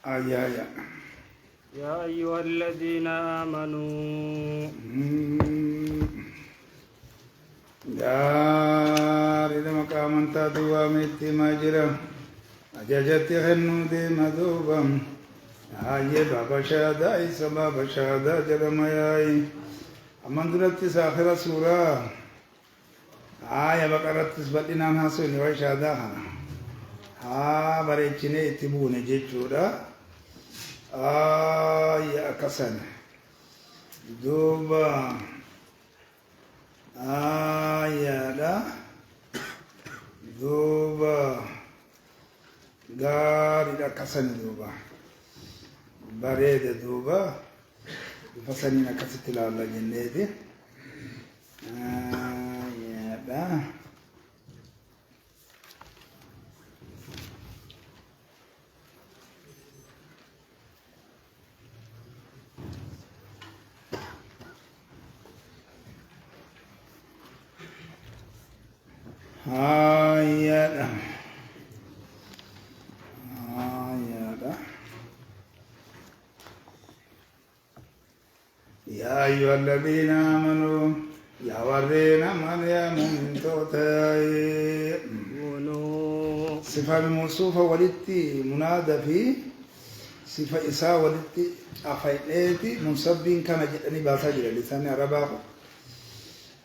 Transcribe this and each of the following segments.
آية يا أيها الذين آمنوا دار إذا مقام تدوى متي ماجرا أججت خنو دي مدوبا آية بابا شادا إيسا بابا شادا جرم ياي أمن درت ساخرة سورة آية بقرت سبتنا ناسوني وشادا ها بريتشني اتبوني جيتشورا آية كسن دوبا آية لا دوبا غاري لا كسن دوبا بريد دوبا فسنين كست الله جنيدي آية لا آية يا أيها الذين آمنوا يا ورينا من يا مؤمن توتاي صفة الموصوفة ولدتي منادى في صفة إساء ولدتي أفايلتي منصبين كما جئني باساجر لسان عربا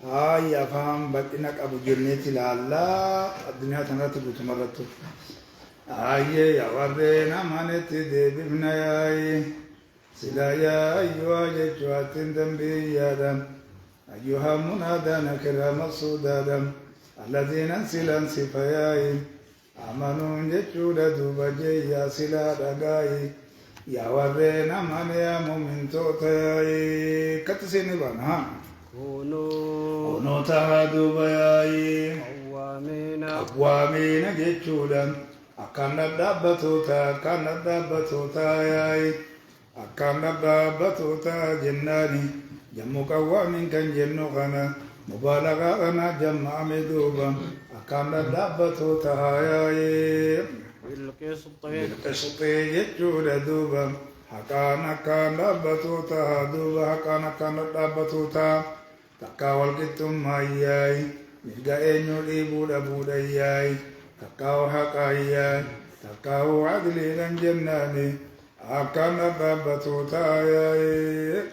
يا فهم بطنك أبو جنيتي لالله الدنيا تنرتب وتمرتب يا ورينا من تدبنا يا سلا يا أيها جتوات ذنبي يا دم أيها منادى نكرا مقصودا الذين سلا صفياي آمنوا جتودا دوبجي يا سلا دقاي يا ورينا من يا مؤمن توتاي كتسيني بنا كونوا تهدوا بياي أقوامين جتودا أكان دابتوتا ياي أكان دابتوتا جناني جمو قوامين كان جنو غنا مبالغة غنا جمع مدوبا أكان دابتوتا ياي بالقسط جتودا دوبا أكان دابتوتا دوبا أكان دابتوتا تكاول كتم ماياي ملقا إنو ليبودا بودا ياي تكاو حقاياي تكاو عدلي لن جناني أكان دابتوتا ياي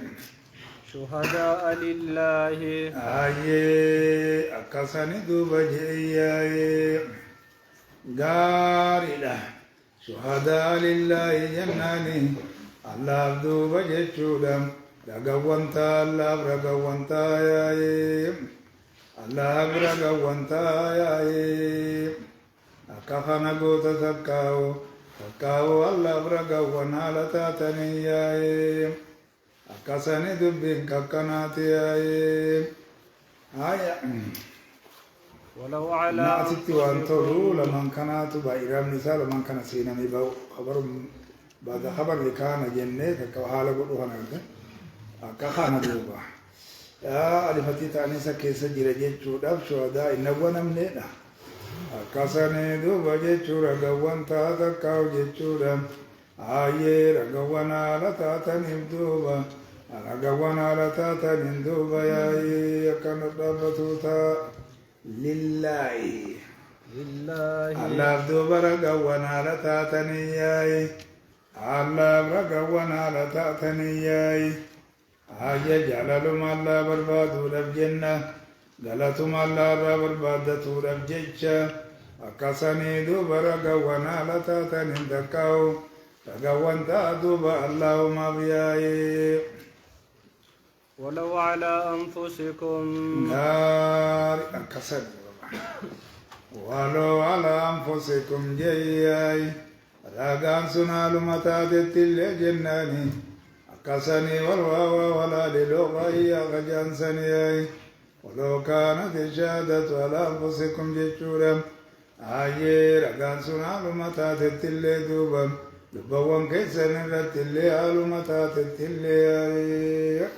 شهداء لله أكساني دوبا جياي غارلا شهداء لله جناني الله دوبا جيشودم رغوانتا الله رغوانتا ياي الله رغوانتا ياي أكفنا غوتا تكاو الله رغوانا لتاتني ياي أكساني دبين ككناتي ياي ولو على نأتي وانتظروا لمن كانت بإيرام نساء لمن كان سينا ميباو خبر بعد خبر لكان جنة كوحالة قلوها نرد كخانا دوبا يا ألفتي تانيسا كيسا جرجي چوداب شهداء إنوانا منينا كساني دوبا جيچو رغوان تاتا كاو جيچودا رغوانا لتاتا نمدوبا رغوانا لتاتا نمدوبا يا كانت دابتوتا لله الله دوبا رغوانا لتاتني ياي الله رغوانا لتاتني ياي جلالهم الله بربادو لب جنة غلطهم الله بربادتو لب جيشة أكساني دوبا رغوانا لتاتني دكاو رغوانتا دوبا اللهم بياي ولو على أنفسكم نار أكسر ولو على أنفسكم جياي راغان سنالو متاتت اللي جناني أكسني والواوا ولا للغاية غجانسني ولو كانت الشهادة على أنفسكم جيشورا راغان سنالو متاتت اللي دوبا لبوان كيسن رت اللي آلو متاتت اللي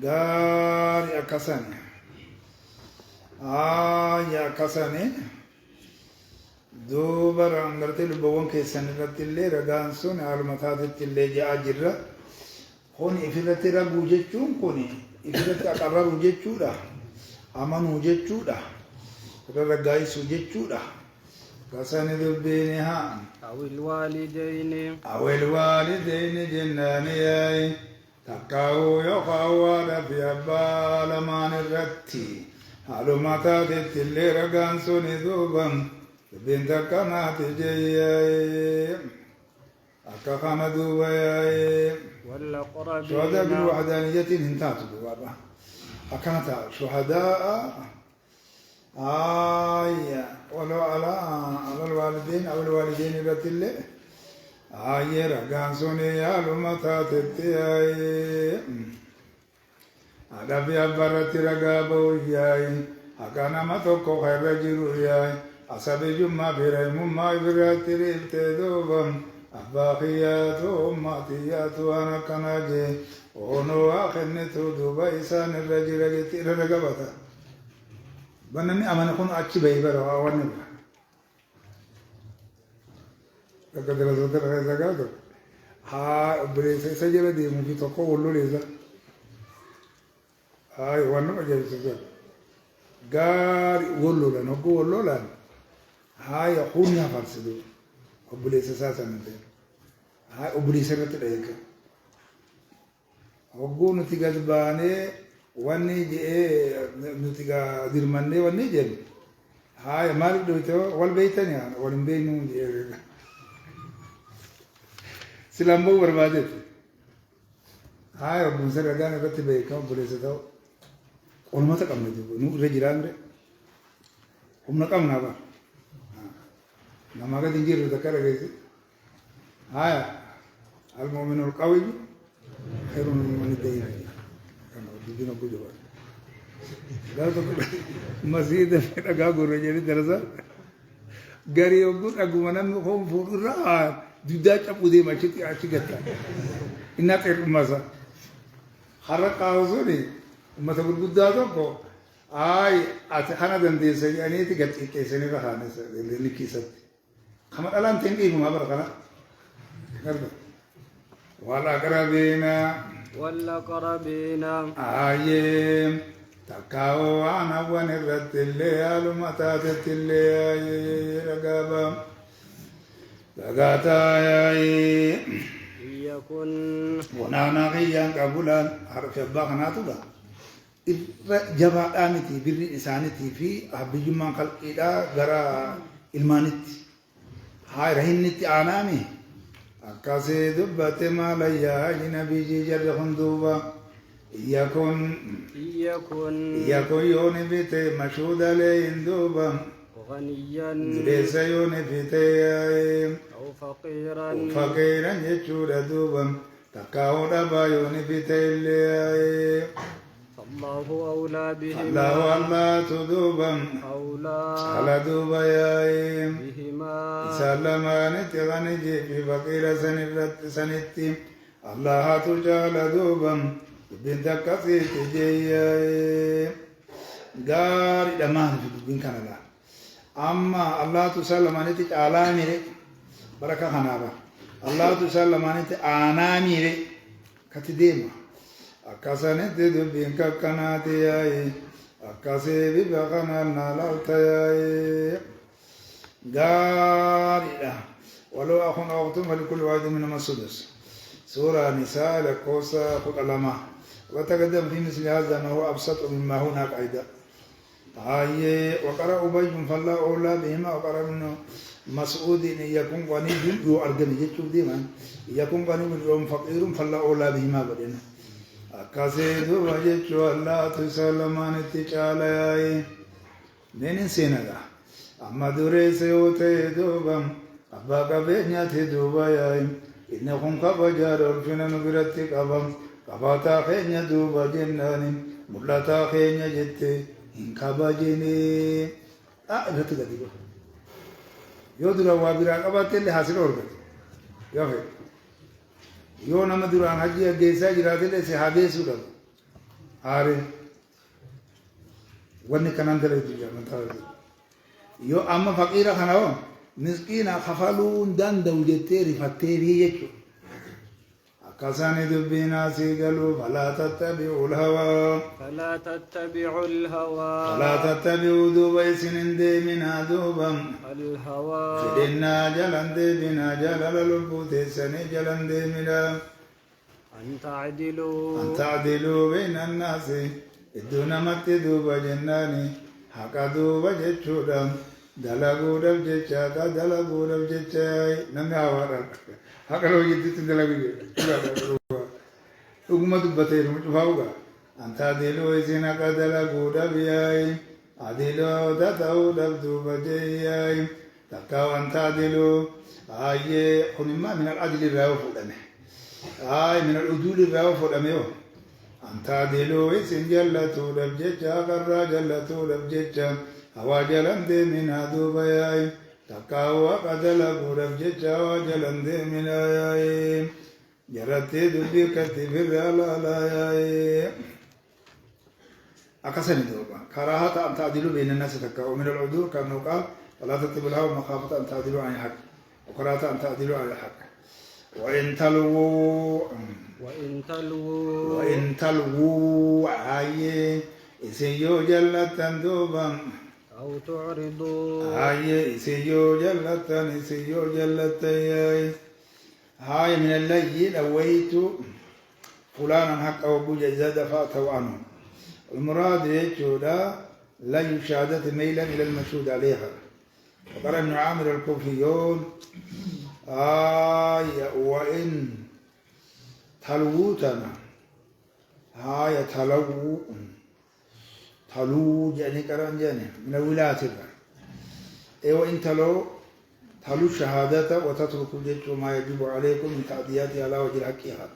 gaarii akkasani akkasani دوبا رانغرتي لبوان كيسان رتلي رغان سون عالمتات اللي جاء جرة هون إفرتي ربو جتشون كوني إفرتي أقرر جتشودا أمانو جتشودا رغايس جتشودا كسان دبينها أو الوالدين جناني تكاو يقاو ربي أبا لمان الرتي عالمتات اللي رغان سون دوبا بنت كانت جاي أكخنا دوباي والأقربين شهداء بالوحدانية انتهت بابا أكنت شهداء ولو على الوالدين أو الوالدين بتلي رجعان سوني يا لما تاتي ada biar barat tiraga bau yai akana matoko khaira jiru yai asabe jumma birai mumma birat tiril tedobam abahiyatu matiyatu anakana je ono akhne to dubai san rajira ge tiraga bata banani amana kono achi bai bara awanne daga daga daga daga daga ha bre se jere de mu to ko wollo leza ay wannan ajabi sai gari wollo la no go wollo la hay khunya farsidu obule sa sa nante hay obule sa rat dayka oggo no tiga bane wanni je no tiga dirmanne wanni je hay malik do to wal baytani an wal baynu je silambo barbade hay obun sa gana rat bayka obule sa to on mata kam ne nu rejirande umna kam na ba namaga dingiru dakara gaisi haya almu'minu alqawi khairun min ad-dayn kana dibina ko jawab gato masjid daga goro jeri darasa gari ogun agumanan ko furra duda chapude machiti achigata inna ter masa haraka uzuri masa gudda ko ay atkhana dande sai aniti gatti kesene rahane sa likisat khamar alam tengi ma barakana garda wala qarabina ayem takao ana wan rattille alumata tattille ay ragaba dagata ay yakun wana qiyan qabulan harf bakhana tuba jaba amiti birri insaniti fi abijuma khalqida gara ilmaniti hay rahiniti anami akase dubbate malaya nabi jar khunduba yakun yoni bite mashuda le induba غنيا ليس يوني بite أو فقيرا يجود دوبا تكاودا بايوني بite الله أولى بهما الله تدوبا أولى على دوبا يا بهما سلمان تغنجي في فقير سنتي الله تجعل دوبا بنت كثير جي غاري دمان في دين كندا أما الله تسلمان تعالى ميري بركة خنابا الله تسلمان أنا ميري كتديما akasane de bin kakkanati yayi akase bi bakana nalalta yayi garida walau akhun awtum likulli wahid min as-sudus sura nisa lakosa qulama وتقدم في مثل هذا ما هو أبسط مما هناك أيضا هاي وقرأ أبي فلا أولى بهما وقرأ منه مسعود إن يكون غني يو أرجن يجتوب ديما يكون غني يوم فقير فلا أولى بهما بدنا كاسيدو وجهت الله تسلمان تجعله نين سيندا أما درس يوتي دوبام أبا كبينيا تدوبا ياي إنهم كبجار الفنان برتك أبام كباتا خينيا دوبا جناني ملاتا خينيا جتة إن كباجيني رتك ديبا يودرا وابرا كباتة اللي حاصل أورك يا في yoo nama duraan hajji aggeessaa jiraatellee si habeessuu qabu haare wanni kanaan dalagdu jaallataa yoo amma faqiira kana hoo مسكينة خفلون دندو جتيري فتيري كسان دبنا سيقلوا فلا تتبعوا الهوى فلا تتبعوا دوبا سنين دي من دوبا الهوى فإنا جلن دي بنا جلل لبوت سني جلن دي منا أن تعدلوا بين الناس الدون مت دوبا جناني حقا دوبا جتشودا دلقوا دب جتشا دلقوا دب جتشا نمي آوارا حقا لو جدت دلقوا جتشا أقوم دبتين مجفاوغا أن تعدلوا إذن دلقوا دب ياي عدلوا دتاو دب دوبا جياي تكاو أن تعدلوا آي خنما من العدل الراو فلانه آي من العدول الراو فلانه أن تعدلوا إذن جلتوا دب جتشا قرى جلتوا دب جتشا هوا جلن دي من دوبا ياي تكاو قدلقوا دب جتشا وجلن دي من آي جرتي دبي كتب الرلا ياي أكسني دوبا كراهة أن تعدلوا بين الناس تكاو من العدول كأنه قال ولا تتبعوا الهوى مخافة أن تعدلوا عن الحق وكراهة أن تعدلوا عن الحق وإن تلووا عاي إسيو جلة دوبا أو تعرضوا هاي إسيو جلة ياي هاي من الليل أويت فلانا حق وبوجة إذا دفعته عنه المراد يجودا لا يشاهدت ميلا إلى المشهود عليها وقال ابن عامر الكوفيون وإن تلوتنا هاي تلو جاني كران جاني من الولايات وإن تلو الشهادة وتترك الجد ما يجب عليكم من تأدياتها على وجه الحقيقة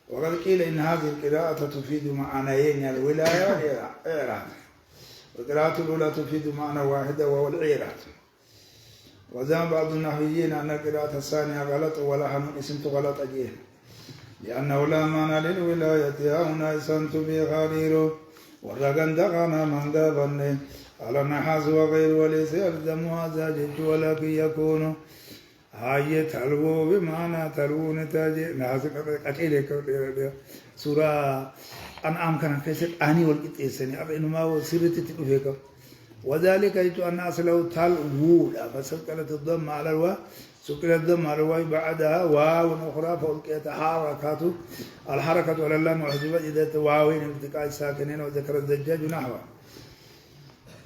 وقد قيل إن هذه القراءة تفيد معنيين الولاية والإعراض والقراءة الأولى تفيد معنى واحدة وهو الإعراض وزعم بعض النحويين أن القراءة الثانية غلط ولحن اسمت غلط أجيه لأنه لا معنى للولاية هنا اسمت بخاليرو ورقن دقنا من دابن على النحاس وغير وليس يلزم هذا جد ولكن يكون هاي تلو بمعنى تلو نتاج ناس أكيد سورة أنعام كان كسر أني والإتساني أبى إنما وسيرة تلوهك وذلك يجوا الناس لو تلو فسكرت الضم على الواو سكرت الضم على الواو بعدها واو أخرى فألقيت حركاته الحركة على اللام وحذفت إذا واوين ارتقاء الساكنين وذكر الزجاج نحوه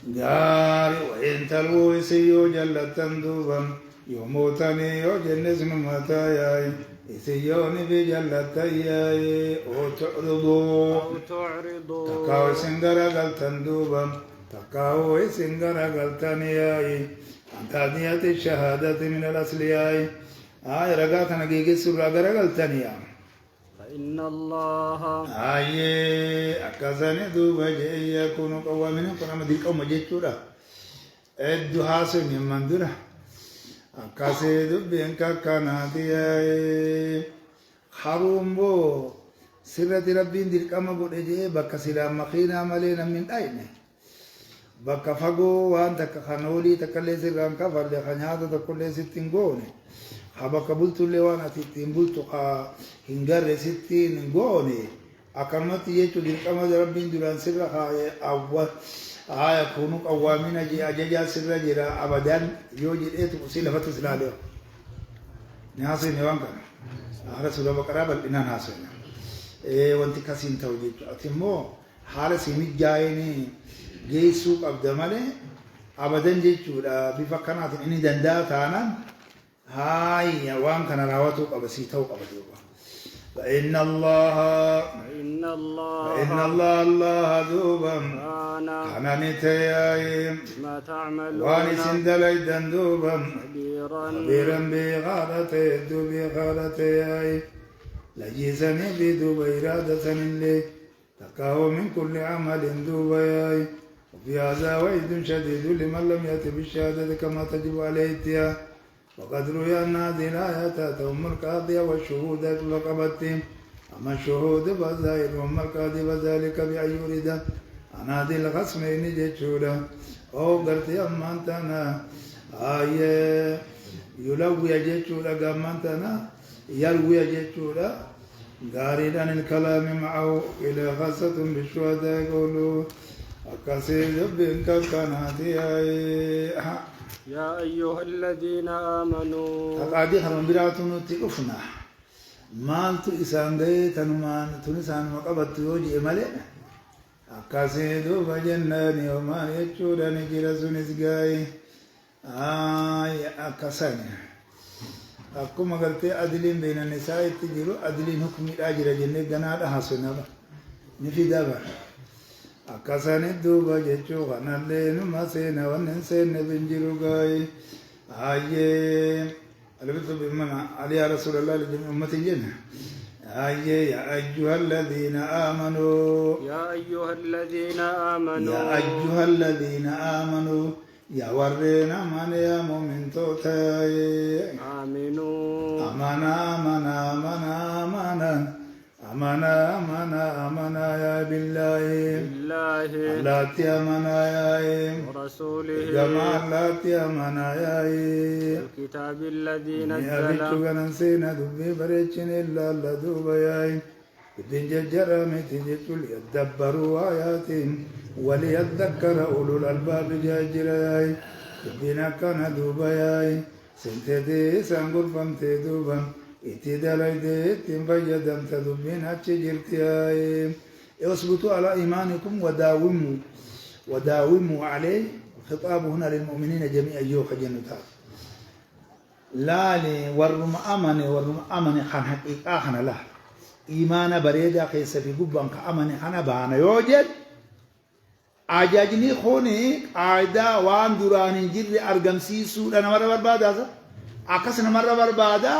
قال وإن تلو يسيو جلة دوبا يموتني وجنس ممتاياي يسيوني بجلة ياي أو تعرضوا تكاو سنغرا قلتن دوبا تكاو سنغرا قلتن ياي أن تأدية الشهادة من الأصل ياي رقاتنا جيجي سورة قلتن ياي فإن الله أكاساني دوبا جي يكونوا قوامين كنا مديك أو مجيشورا أدو حاسم يمندورا أكاسي دوبين كاكاناتي خرومبو سرة ربين ديك أما قد إجي بكا سلام مخينا ملينا من أين بكا فقو وان تكا خانولي تكالي سران كفر لخنياتا تكالي ستين قوني habaka bultu lewana titin bultu ka hingare sittin ngone akamati yetu dilkama rabbin duran sirra awwa aya kunu qawamina ji ajaja sirra jira abadan yoji etu usila fatu silale nyaase ne wanka ara sura bakara bal ina naase wanti kasin tawji atimo hala simi jaayini geesu qabdamale abadan jechuudha bifa kanaatiin inni danda'a taanaan هاي وان كان راوتو قبسيتو قبدوبا فإن الله دوبا كان نتياي ما تعملون وان سندلي دندوبا خبيرا بغادتي لجيزني بدوبا إرادة لي تكاو من كل عمل دوبا وفي هذا وعيد شديد لمن لم يأتي بالشهادة كما تجب عليه اتياه وقد روي أن هذه الآية تهم القاضي والشهود لقبتهم أما الشهود فالزائر وأما القاضي فذلك بأن يريد أن هذه الخصمين جتشودا أو قلت أما أنت أنا يلوي يجتشولا قمنتنا يلوي يجتشولا غاريدان الكلام معه إلى خاصة بالشهداء يقولوا أكاسيد بنك كناتي يا أيها الذين آمنوا أقادي خرم براتون تقفنا مالتو إسان غي تنمان تنسان مقبت يوجي ملئ أكاسيد بجناني ومان يجتشولا نجيرا سنسقاي أكاساني akkuma gartee adiliin beena nisaa itti jiru adiliin hukumiidhaa jira jennee ganaadha haasonaba ni fidaba akkasanii duuba jechuu kanallee numa seena wannen seenne bin jiru gaayi hayyee albitu bimana ali ya rasulallah lijami ummatin jenna hayyee ya ayyuha alladhiina aamanuu يا أيها الذين آمنوا ya ayyuha alladhiina aamanuu يا ورينا من يا مؤمن توتاي آمنوا أمنا أمنا أمنا أمنا أمنا أمنا أمنا يا بالله بالله اللاتي أمنا يا ورسوله جماعة اللاتي أمنا يا الكتاب الذي يا نزل بيتو نسينا دبي بريتشن إلا لدوبا يا بدين جرامي تجتل يدبروا آياتهم وليذكر أولو الألباب جاجراي بدينا كان دوبا يا سنتدي سانغور فمتي دوبا اتدالي تنفجدم تدبين هتشجرتي اثبتوا على إيمانكم وداوموا عليه خطاب هنا للمؤمنين جميعا يوخ جنتا لا لي ورم أمن خان حقيقة خان له إيمان بريدة قيس في قبان كأمن خان بانا يوجد أجاجني خوني عايدا وان دوران جري أرغم سيسو لنا مرة بربادا أكسنا مرة بربادا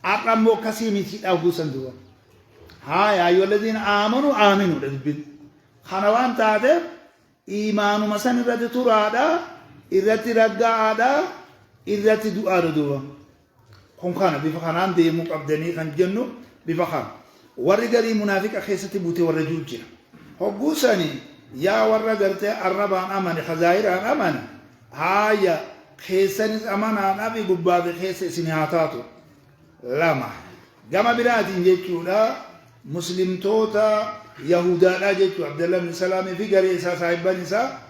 أقرمو كسيمي أو سندوا هاي أيها الذين آمنوا لذبين خانوان تادب إيمان مسان إرد ترادا إرد رقادا إرد دعا دوا كون خانا بفخانان ديمو قبدني خان جنو بفخان ورقري منافق أخيستي بوتي ورجول جنا هقوساني يا ورقرتي الربان أمان خزائران أمان هاي خيسانيس أمان أبي قباب خيس سنهاتاتو لما جمع بلاد جيتشولا مسلم توتا يهودا لا جيتشو عبد الله بن سلام في قريسا صاحب نساء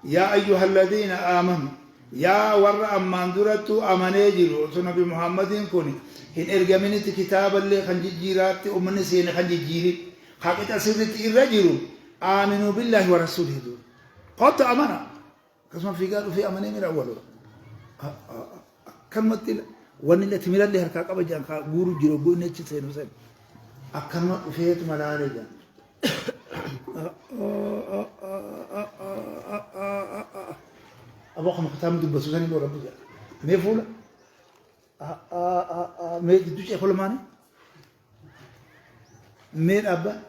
يا أيها الذين آمنوا يا ور أمان درتو أمانيجرو نبي محمد كوني هن إرجمني كتاب اللي خنجيرات أمني سين خنجيري حقيقة سرت الرجل آمنوا بالله ورسوله دول قط أمانة كسم في قالوا في أمانة من أول كلمة وان اللي تميل اللي هركاك أبا جان غورو جيرو غو نيتش سينو سين أكلمة فيت ملاري جان أبو خم ختام دب سوساني بو ربو جان ميفولا مي دوش يقول ماني مين أبا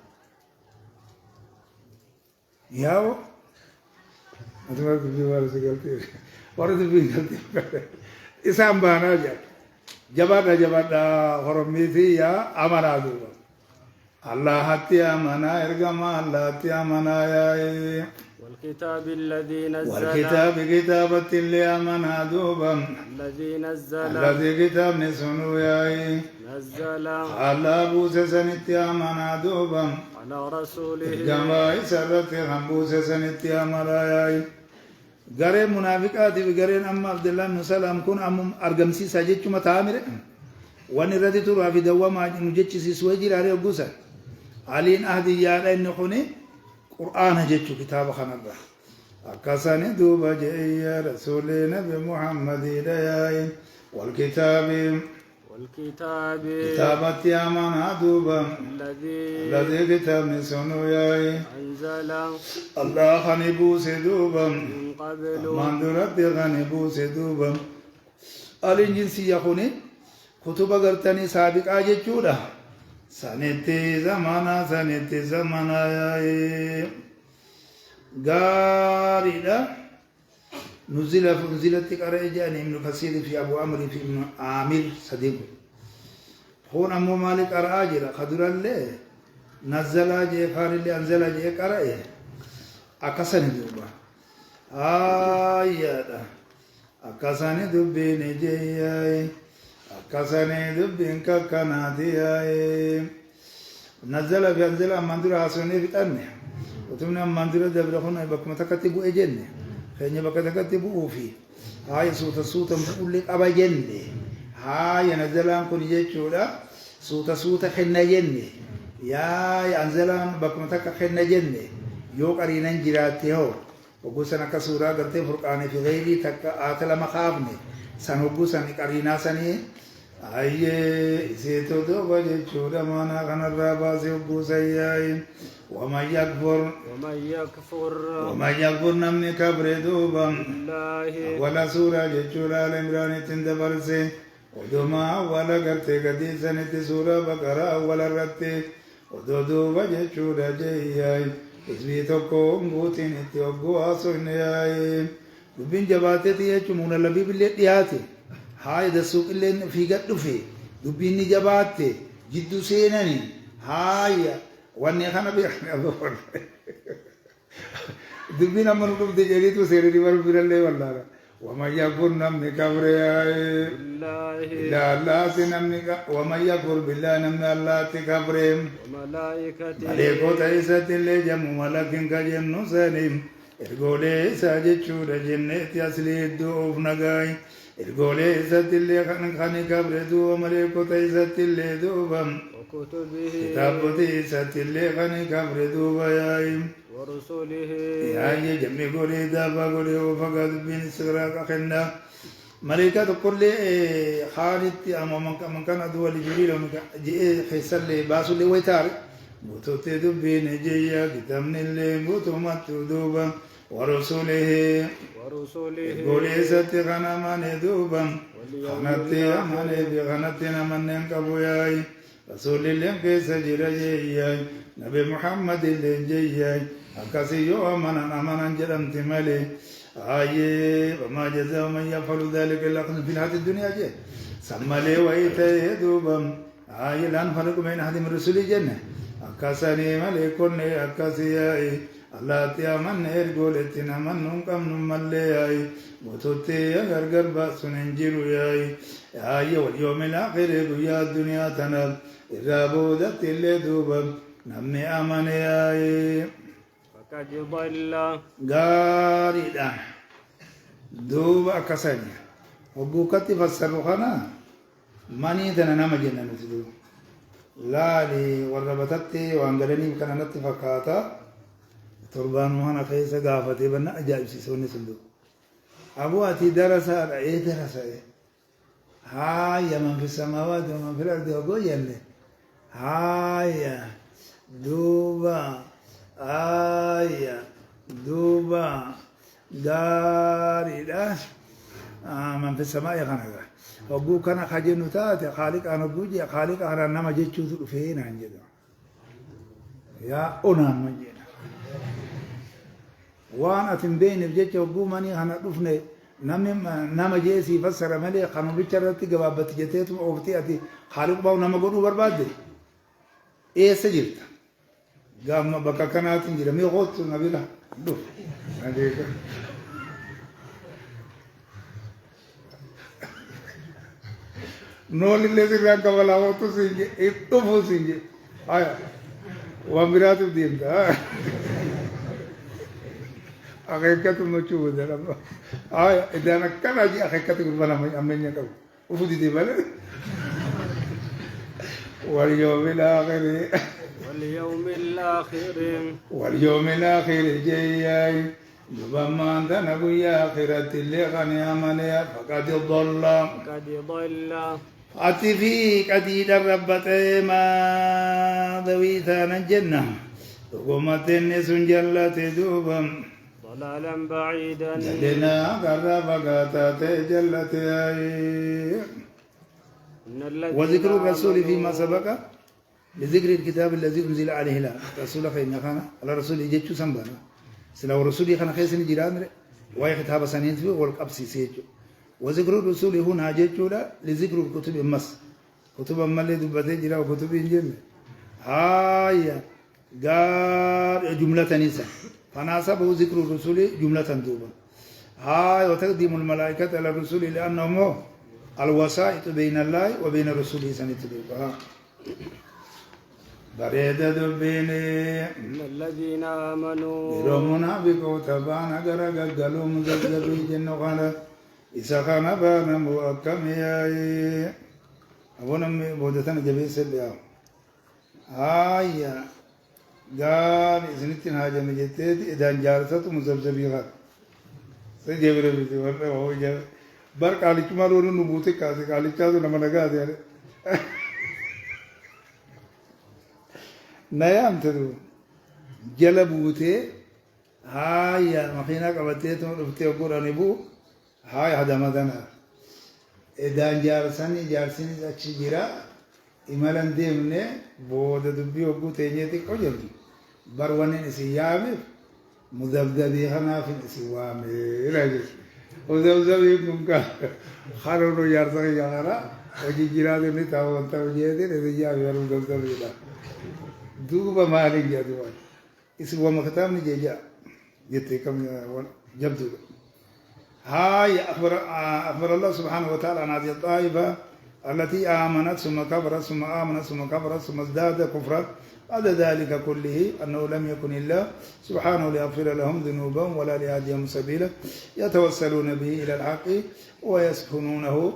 ياو أتمنى كذي وارد سكالتي وارد بينكالتي إسام بانا جات جبادا خرميتي يا أمانا دوبا الله هاتي أمانا إرجما الله هاتي أمانا يا والكتاب الذي نزل والكتاب كتابة اللي أمانا دوبا الذي نزل الذي كتاب نسونو يا نزل الله بوسى سنتي أمانا دوبا على رسوله جماعة سرت بوسى سنتي أمانا يا غاري منافقات بغارين أما عبد الله بن سلام كون أم أرجمسي ساجد شو متعامر وان ردي تروح في دوام نجتش سويجي عليه وجوسا علين أهدي يا إنه خوني قرآن جتشو كتاب خنبه أكاسني دوبا جاي رسولنا بمحمد داين والكتاب كتابة يا من دوبا الذي كتاب نسونو ياي أنزل الله خنبوس دوبا من قبل من درد خنبوس دوبا الإنجيل يخوني كتب قرتني سابق أجتشودا سنتي زمانا ياي غاريدا نزلت قرأ جاني من فسير في أبو عمرو في عامر صديق هون أمو مالك قرأ جرا خضر الله نزل جي فار اللي أنزل جي قرأ أكسن دوبا آيادا akkasani dubbiin ijeyyaay akkasani dubbiin kakkanaatiyaay nazzala fi anzala ammaan dura haasofnee fixanne utubni ammaan dura dabra kun bakkuma takkatti bu'e jenne keenya bakka takkatti bu'uu fi haaya suuta bu'ullee qaba jenne haaya nazzalaan kun jechuudha suuta kenna jenne yaa anzalaan bakkuma takka kenna jenne yoo qariinan jiraatte hoo وقوسنا كسورة قرتي فرقاني في غيري تك آتلا مخافني سن وقوسني قرينا سني أيه سيتو دو بجي شورا مانا خن الرابا سي وقوسي وما يكفر نمني كبر دوبا ولا سورة جيشورا لمراني تندبر سي ودوما ولا قرتي قدي سنتي سورة بقرا ولا رتي ودو دوبا جيشورا جيهاي isbii tokko nguutiin itti hogguu haasofne yaa'ee dubbiin jabaateeti jechuun muna labiibillee dhiyaate haaya dassuuqilleen fiigat dhufe dubbiin ni jabaatte jidduu seenani haaya wanni kana beekne dubbiin amma nu dhufte jedhiitu seenanii barbirallee wallaala ومن يكفر نمني كفر إلا الله سنمني ومن يكفر بالله نمني الله تكفرهم ملائكة إسات اللي جمع ملك كجن سليم إرغولي ساجد شود جنة أصلي الدوف نغاي إرغولي إسات اللي خاني كفر دو ملائكة إسات اللي دوفم كتابة إسات اللي خاني كفر دوفايم ورسوله يا جميع قولي دابا قولي وفقد بين استغراق أخنا ملائكة كل خالد أما من كان دول جبريل جئ خيسر لي باسو لي ويتار بوتوتي دبين جيا كتامن اللي بوتومات دوبا ورسوله قولي ستي خنا من دوبا خناتي أماني بخناتنا من ينكبوياي رسول الله كيس جيراي نبي محمد اللي جياي أكاسي يو أمانا جرمت مالي وما جزاء من يفعل ذلك إلا في الحياة الدنيا جي سمى لي وإيتي دوبا لأن فرق من أحد من رسول جنة أكاساني ملكوني أكاسي الله تيامن إرغول اتنا من نمكم نمالي وتوتي أغرغر باسون انجيرو واليوم الآخر يا الدنيا تنال إرابودت اللي دوبا نمني أماني فقد ضل غاريدا دوبا أكاساني وبوكتي فسرخنا ماني دنا نما جنن تدو لا لي وربتتي وانغلني كانت فكاتا تربان وانا كيس غافتي بنا اجايب سوني سندو ابو اتي درس ايه درس هاي من في السماوات ومن في الارض وقول هاي دوبا دوبا غاريدا من في السماء غنغا وقو كان خجن تات خالق انا بوجي خالق انا نما جيتشو فين انجد يا انا مجد وانا تنبين بجيتش وقو ماني انا دفني نما جيسي فسر ملي خانو بيچرتي غبابت جتيت اوفتي اتي خالق باو نما غدو برباد ايه سجلت قام بكا كانت نجي مي غوت نبيلا دو عليك نول اللي رانك ولا وتو سينجي اتفو سينجي ايا وامرات دين ده حقيقة نشوف ده إذا أنا كان أجي حقيقة كلنا أمني كم وفدي دي بله واليوم الآخر جاي بما أنت نبي آخرة اللي غني أمني فقد ضل أتي فيك أتيد الربة ما ذويتان الجنة وقمت النس جلت دوبا ضلالا بعيدا جلنا قرب قاتات جلت وذكر الرسول فيما سبق لذكر الكتاب الذي أنزل عليه لا رسول خير خانا على رسول يجتشو سنبانا سلام رسول خانا خيسن جيران واي خطاب سنين في والقبسي سيجو وذكر الرسول هنا جتشو لا لذكر الكتب المس كتب مالي دبتي جرا وكتب إنجيل هاي قال جملة نساء فناسبه ذكر الرسول جملة دوبا هاي وتقديم الملائكة على الرسل لأنهم الوسائط بين الله وبين رسوله سنتبقى بريدة دبيني إن الذين آمنوا يرومنا بكو تبانا غرق قلو مزبزبي جنو خانا إسا خانا بانا مؤكم ياي أبونا بودتنا جبين سبيا هاي قال إذنتين حاجة مجتد إذا جارتت مزبزبي غار سيجبر بيتي ورده هو جاب بار قالي كمالو نبوتي كاسي قالي كاسو نما نغاد يعني نيام تدو جلبوتي هاي مخينا قبتي تمرفتي وقراني بو هاي هذا مدنا إذا جارسني جارسني أشجيرا إمالن ديمني بود دبي وقو تيجي كوجلي برواني نسيامي مذبذبي هنا في السوام راجل مذبذبي كونكا خارونو يارسك يارا وجي جيرادو ني تاو تاو جيدي رجيا يارو مذبذبي لا دوبا مالي جادوان اسوا مختام ني جيجا جتي كم جبدو هاي أخبر الله سبحانه وتعالى عن هذه الطائفة التي آمنت ثم كفرت ثم آمنت ثم كفرت ثم ازداد كفرا بعد ذلك كله أنه لم يكن الله سبحانه ليغفر لهم ذنوبهم ولا ليهديهم سبيلا يتوسلون به إلى الحق ويسكنونه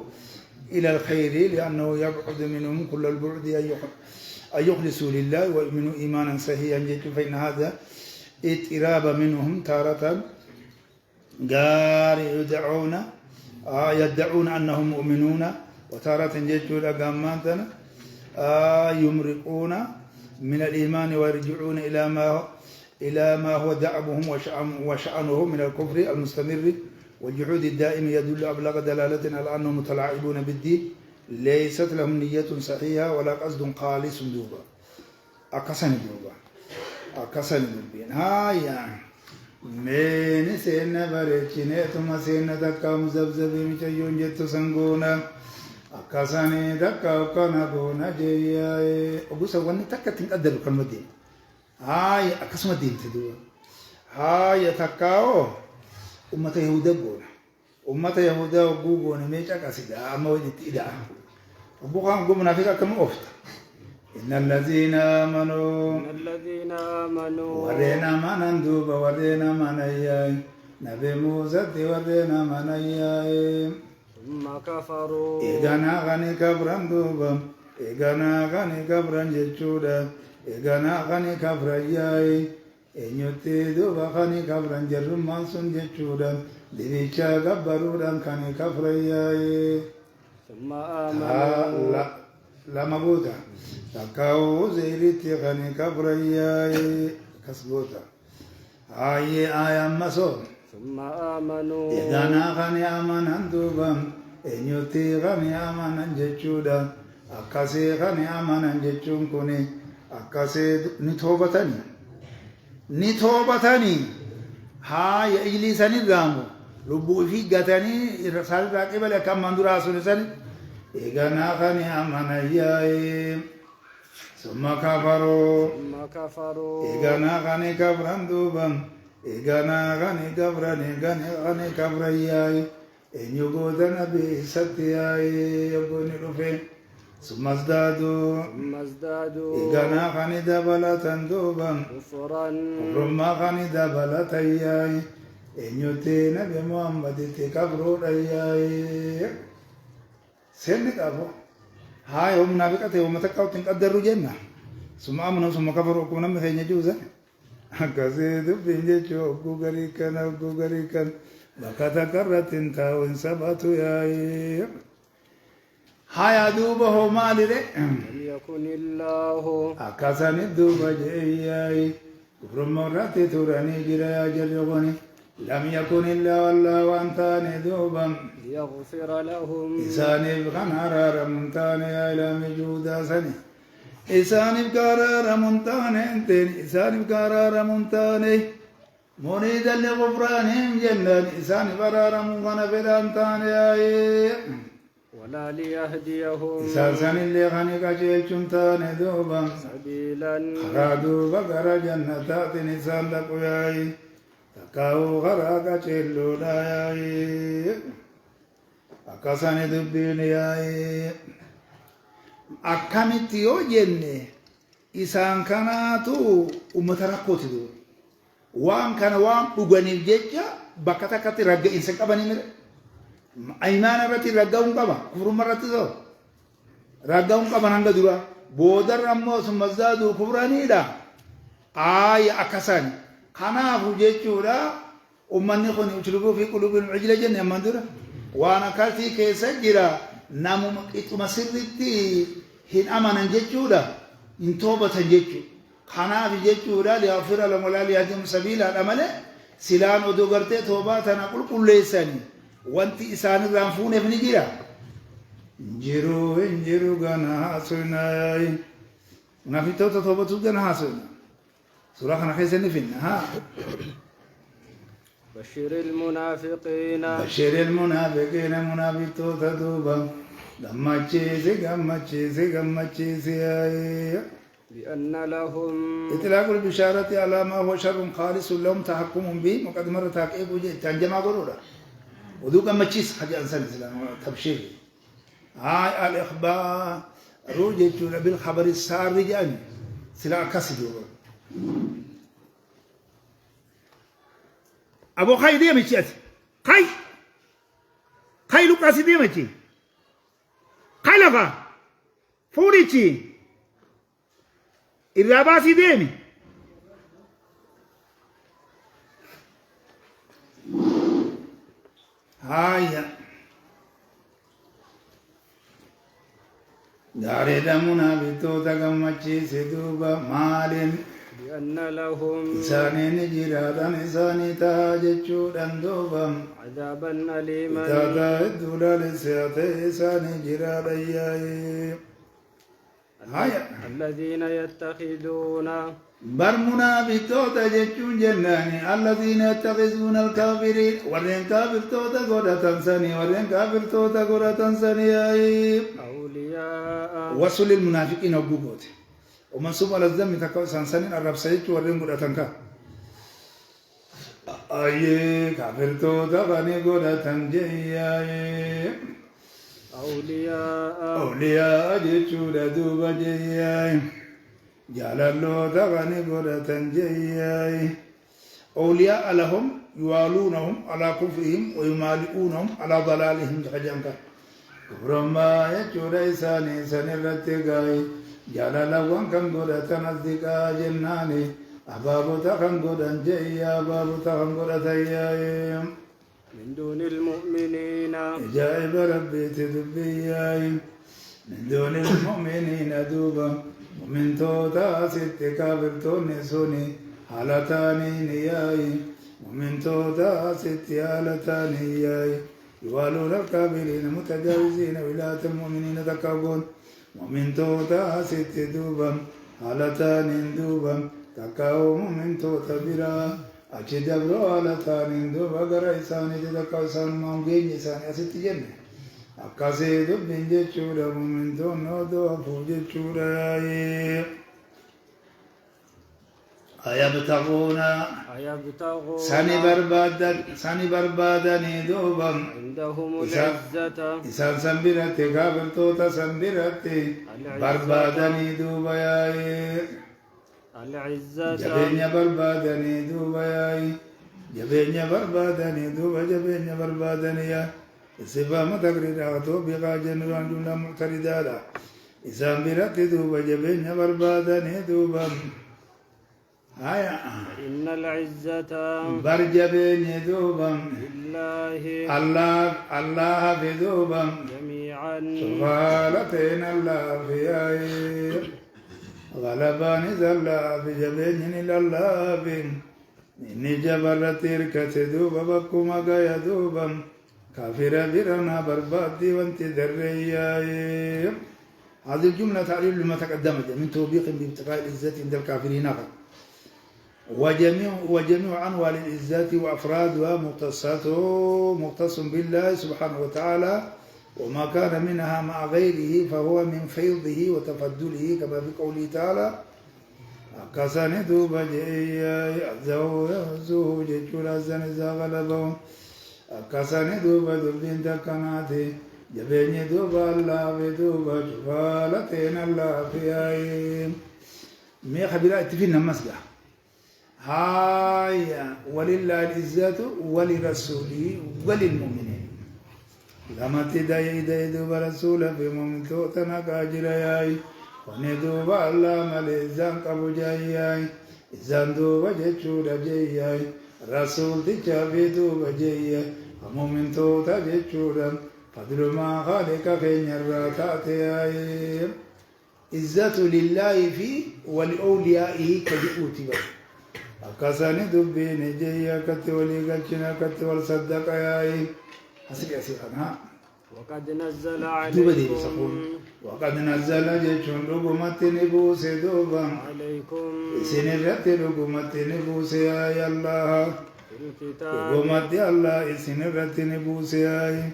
إلى الخير لأنه يبعد منهم كل البعد أن يخلصوا لله ويؤمنوا إيمانا صحيحا فإن هذا اضطراب منهم تارة قال يدعون أنهم مؤمنون وتارة يجوا لقاماتنا يمرقون من الإيمان ويرجعون إلى ما هو دعبهم وشأنه من الكفر المستمر والجحود الدائم يدل أبلغ دلالة على أنهم متلاعبون بالدين ليست لهم نية صحيحة ولا قصد خالص دوبا أكسن دوبا أكسن دوبين هاي من سينا بريتشيني ثم سينا دكا مزبزبي مشيون جتو سنغونا أكساني دكا وكانا بونا جياي أبوسا واني تكا تنقدر كلمة دين هاي أكسما دين تدوا هاي تكاو أمة يهودا بونا أمة يهودا وقوبونا ميشا كاسدا أما وين إتئدا أبوكا قمنا فيك كم أفت إن الذين آمنوا ورينا من دوبا ورينا من أياي نبي موسى ورينا من أياي ثم كفروا إيغانا غني كبران دوبا إيغانا غني كبران جيشودا إيغانا غني كبراياي إنيوتي دوبا غني كبران جرمان سن جيشودا ديبيشا كبرودان غني كبراياي ثم آمنوا لا مبوتا تكاو زيرتي غني كبراياي كسبوتا هاي آية مسون ثم آمنوا إذا غني آمنا دوبا إنيوتي غني آمنا جيشودا أكاسي غني آمنا جيشون كوني أكاسي نتوبتني هاي إجليساني رامو لبو في قتني رسالة راقبة كم من دراسة لساني إيغانا غني آمنا ياي ثم كفروا إيغانا غني كفران دوبا إيغانا غني كفران غني كفرياي إن يقودنا بستياي يقوني رفين ثم ازدادوا إيغانا غني دبلة دوبا كفرا رما غني دبلة ياي إن يتينا بمحمد تكفروا ياي سنك أبو هاي هم منافقته ومتكاو تنقدروا جنة ثم آمنوا ثم كفروا كنا مثل جوزا كسيد بينجو غوغريكان بكتا كرت تاو سباتو ياي هاي دوبه مالي يكن الله أكاسن دوبه جاي رمرات توراني جرا جلغني لم يكن إلا والله وأنتاني دوبا ليغفر لهم إساني بخنار رمتاني إلى مجودا سني إساني بقرار رمتاني انتين إساني بقرار رمتاني مريدا لغفرانهم جنان إساني برار مغنى بلانتاني ولا ليهديهم إساساني اللي غني قجيل چنتاني دوبا سبيلا خرادو بقر جنتات نسان لقياي تكاو غراقا چلو دايا أكاساني دبين ياي أكامت يو جنة إسان كاناتو أمترقوت دو وان كان وان أغني الجيجة بكتا كتي رجع إنسان كباني مر أيمان رتي رجعون كبا كفر مرتي دو رجعون كبا نانغ دورا بودر رمو سمزادو كفراني دا آي أكاساني خنا فوجيتشورا أمني خوني وشلوبو في قلوب العجلة جنة مندورا وانا كالتي كيسا جرا نامو إتما سرتي هن أمانا جيتشورا إن توبة جيتشو خنا في جيتشورا ليغفر لهم ولا ليهديهم سبيلا الأمل سلان ودو غرتي توبة تنقل كل لساني وانتي إسان الرانفون ابن جرا انجرو غنا سناي نافي توبة غنا سناي سورة خنا خيسني فينا ها بشر المنافقين منافقتو تدوبا غمتشيسي بأن لهم إطلاق البشارة على ما هو شر خالص لهم تحكم به وقد مر تحقيق تنجمع قرورا ودو غمتشيس حاجة أنسان الإسلام تبشير هاي الإخبار روجت بالخبر السار رجعني سلا كسدو أبو خاي دي مشي خاي لوكاس دي مشي خاي لغا فوريتي الراباسي ديمي هاي داري دمنا بتوتا غمچي سدوبا مالين بأن لهم إساني نجرادا إساني تاججو دندوبا عذابا أليما تاتا الدولا لسياتي إساني جرادا ياي الذين يتخذون برمنا بتوتا ججون جناني الذين يتخذون الكافرين ورين كافر توتا قودا تنساني ورين كافر توتا قودا تنساني ياي أولياء وصل المنافقين وقوبوت ومن سوء على الذنب تكو سانسانين الرب سيجو ورين قودا تنكا أي كافر توتا غني قودا تنجي ياي أولياء جيشودا دوبا جياي جالالو تغني قودا تنجياي أولياء لهم يوالونهم على كفرهم ويمالئونهم على ضلالهم جحجانكا كفرما يجودا إساني سنرتقاي جالالا وانكم قودا تنزدقا جناني أبابو تخن قودا جيا أبابو تخن قودا تياي من دون المؤمنين جائب ربي تدبياي من دون المؤمنين دوبا ومن توتا ست كافر توني سوني حالتاني نياي ومن توتا ست حالتاني نياي يوالون الكافرين متجاوزين ولاة المؤمنين تكابون ومن توتا ست دوبا حالتاني دوبا تكاوم من توتا برا أجي دبرو حالتاني دوبا غرا إساني تدكاو إسان مانجين إساني أسيت جنة أكاسي دبين جيشورا ومن دونو دو أفو جيشورا أيبتغون ساني بربادني دوبا عندهم العزة إسان سنبرت كافر توتا سنبرت بربادني دوبا ياي العزة جبينيا بربادني دوبا ياي جبينيا بربادني دوبا جبينيا بربادني يا استفهام تقرير أغطو بقى جنران جملة معتردة إسان برت دوبا جبينيا بربادني دوبا هيا إن العزة برجبيني دوبا لله الله بدوبا جميعا سفالتين الله في غلباني زلا بجبيني لله إني جبلت إركت دوبا بكما قايا دوبا كافر برنا بربادي وانت درياي هذه الجملة تعليل لما تقدمت من توبيق بابتغاء العزة عند الكافرين وجميع أنواع العزة وأفرادها مختص بالله سبحانه وتعالى وما كان منها مع غيره فهو من فيضه وتفضله كما في قوله تعالى أكسن دوبا جياي أزهو يهزوه جيشول أزن إذا غلبهم أكسن دوبا دبين تكناتي جبيني دوبا الله في دوبا شفالتين الله في آيين مي خبيرا اتفين مسجد هاي ولله العزة ولرسوله وللمؤمنين لما تدعي دوبا رسوله في مؤمن توتنا كاجر ياي وندوبا الله مليزان قبو جاياي إذن دوبا جيشودا جاياي رسول تجابي دوبا جاياي ومؤمن توتا جيشودا فضل ما خالق خين الراتاتي عزة لله فيه ولأوليائه كجئوتي بك أكساني دبين جايا كت ولي قلشنا كت والصدق ياي حسك أسيخان ها وقد نزل دوبا دي عليكم بسقون وقد نزل جيشون رقمت نبوس دوبا عليكم سنرت رقمت نبوس يا الله في الكتاب رقمت الله سنرت نبوس يا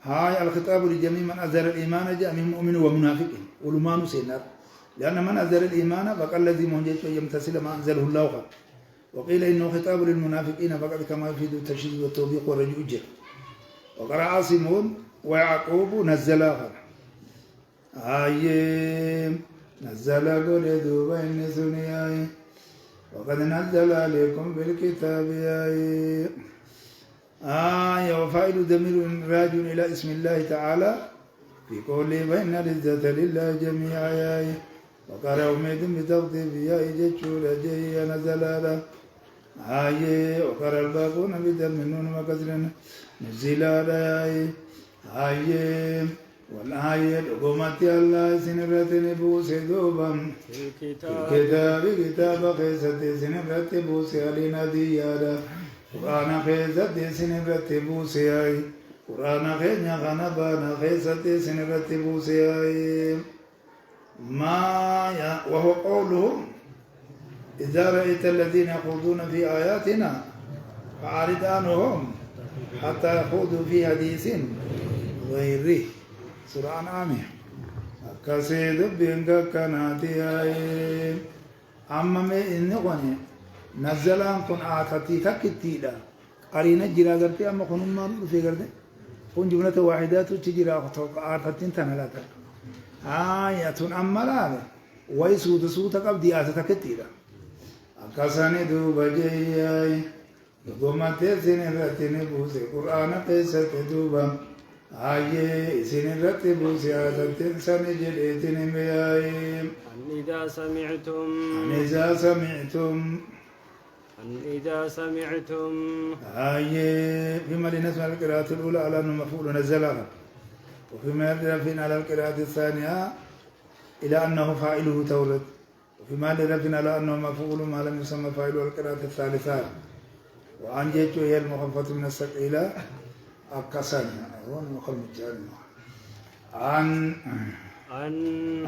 هاي الخطاب لجميع من أزر الإيمان جاء من مؤمن ومنافق ولمان سينار لأن من أزر الإيمان فقال الذي مهجت يمتثل ما أنزله الله خير وقيل إنه خطاب للمنافقين فقد كما يفيد التشديد والتوبيق والرجوع الجر وقرأ عاصم ويعقوب نزل آخر هاي نزل قل دوبين سنياي وقد نزل عليكم بالكتاب ياي وفائل ضمير راجع إلى اسم الله تعالى في قوله بين العزة لله جميعا وقال أميد بتغطيب يا جيشول جي نزل على وقال الباقون بدم نون وكسر نزل على والآية لقمت الله سنرة نبوس دوبا في الكتاب كتاب خيسة سنرة بوس علينا ديادا قرآن خيسة سنرة بوس قرآن خيسة غنبانا خيسة سنرة بوس وهو قوله إذا رأيت الذين يخوضون في آياتنا فأعرض عنهم حتى يخوضوا في حديث غيره سورة أنعام أكسي دبين كناتي أما إني قني نزلان كن آتاتي تكتيدا قرينة جرا قرتي أما كنون ما في قرتي كن جملة واحدة تجرا آتاتين تنلاتا آية أما لا ويسود سوتا قبدي آتاتا كتيدا أكساني دوبا جياي دوبمتي سنرتي نبوسي قرآن قيسة دوبا سنرت بوسيات سنجلت نبياي إذا سمعتم إذا سمعتم فيما لنسمع القراءة الأولى على أنه مفعول نزلها وفيما لرفنا على القراءة الثانية إلى أنه فاعله تورد وفيما لرفنا على أنه مفعول ما لم يسمى فاعله القراءة الثالثة وعن جيته هي المخففة من الثقيلة أكسانيا هون مخلم الجانب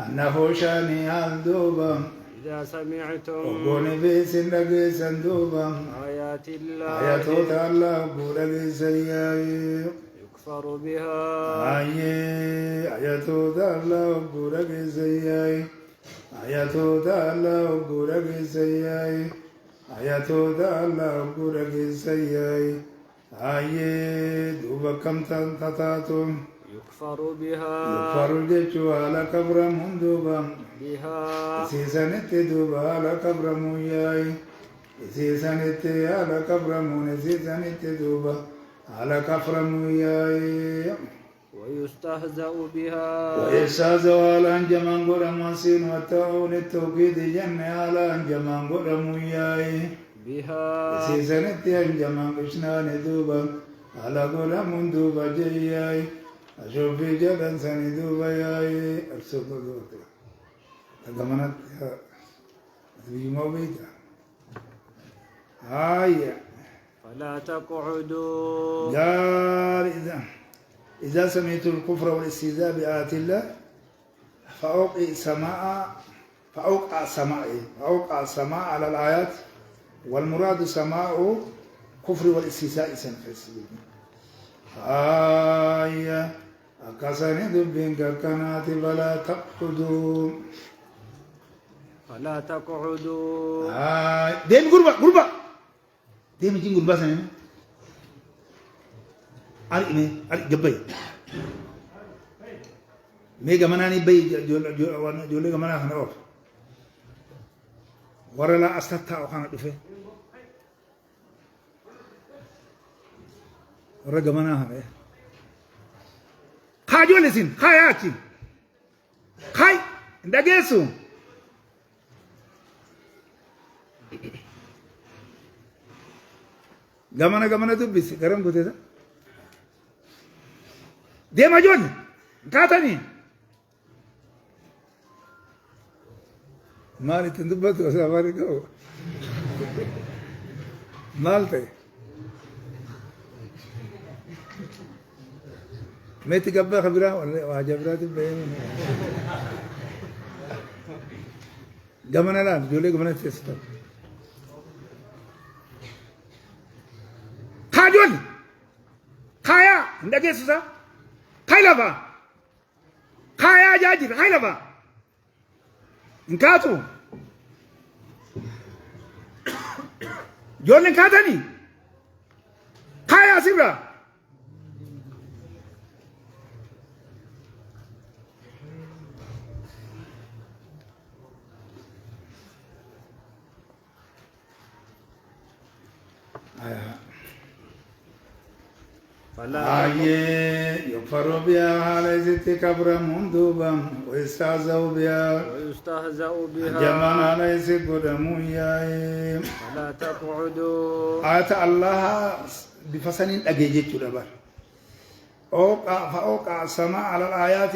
أنه شاني الدوبا إذا سمعتم وقوني في سندقي سندوبا آيات آيات الله الله بولغي سيئي يكفر بها آيات الله بولغي سيئي آيات الله بولغي سيئي آيات الله بولغي سيئي دوبا كم تتاتم يكفر بها يكفر جيشو على كبر مندوبا بها سيسانت دوبا على كبر موياي سيسانت على كبر مون سيسانت دوبا على كبر موياي ويستهزأ بها ويستهزأ على أنجمان قرم وسين وتعون التوكيد جنة على أنجمان قرم موياي بها سيسانت أنجمان قشنان دوبا على قرم دوبا جياي أشوف في جبل سني دوبا ياي أرسل دوبا تضمنت بيجمع بيتا هاي فلا تقعدوا قال إذا سمعت الكفر والاستهزاء بآيات الله فأوقع السماء على الآيات والمراد سماء كفر والاستهزاء سنفسد أكسني دبين كنات فلا تقعدوا فلا تقعدوا ديم غربة ديم جين غربة سنة علي جبي ميجا مناني بي جولي كمانا خنا أوف ورا لا أستطاع وخنا دفه ورا كمانا خنا خاجو لسين خاياتين خاي ndagesu gamana dubbisi garam goteta dema jonni katani mali tindubatu safari ko malte ميت قبل خبرة ولا واجبرات بين جمنا لا جولي جمنا تيستا خاجون خايا ندقي سوسا خايلبا خايا جاجر خايلبا انكاتو جولي كاتني خايا سيبرا فلا يكفر بها على زت كبر مندوبا ويستهزأ بها جمعا على زت قدمويا فلا تقعدوا آت الله بفسن أجيجت دبر فأوقع السماء على الآيات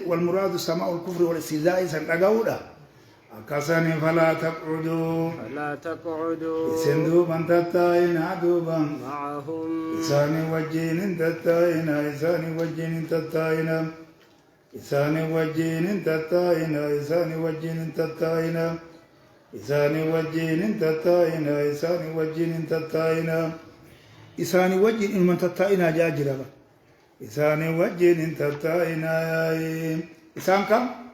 والمراد السماء الكفر والاستهزاء سنتقودا كسني فلا تقعدوا سندوبا تتاينا دوبا معهم إساني وجين تتاينا إساني وجين تتاينا إساني وجين تتاينا إساني وجين تتاينا إساني وجين تتاينا إساني وجين تتاينا إساني وجين من تتاينا جاجرا إساني وجين تتاينا إسان كم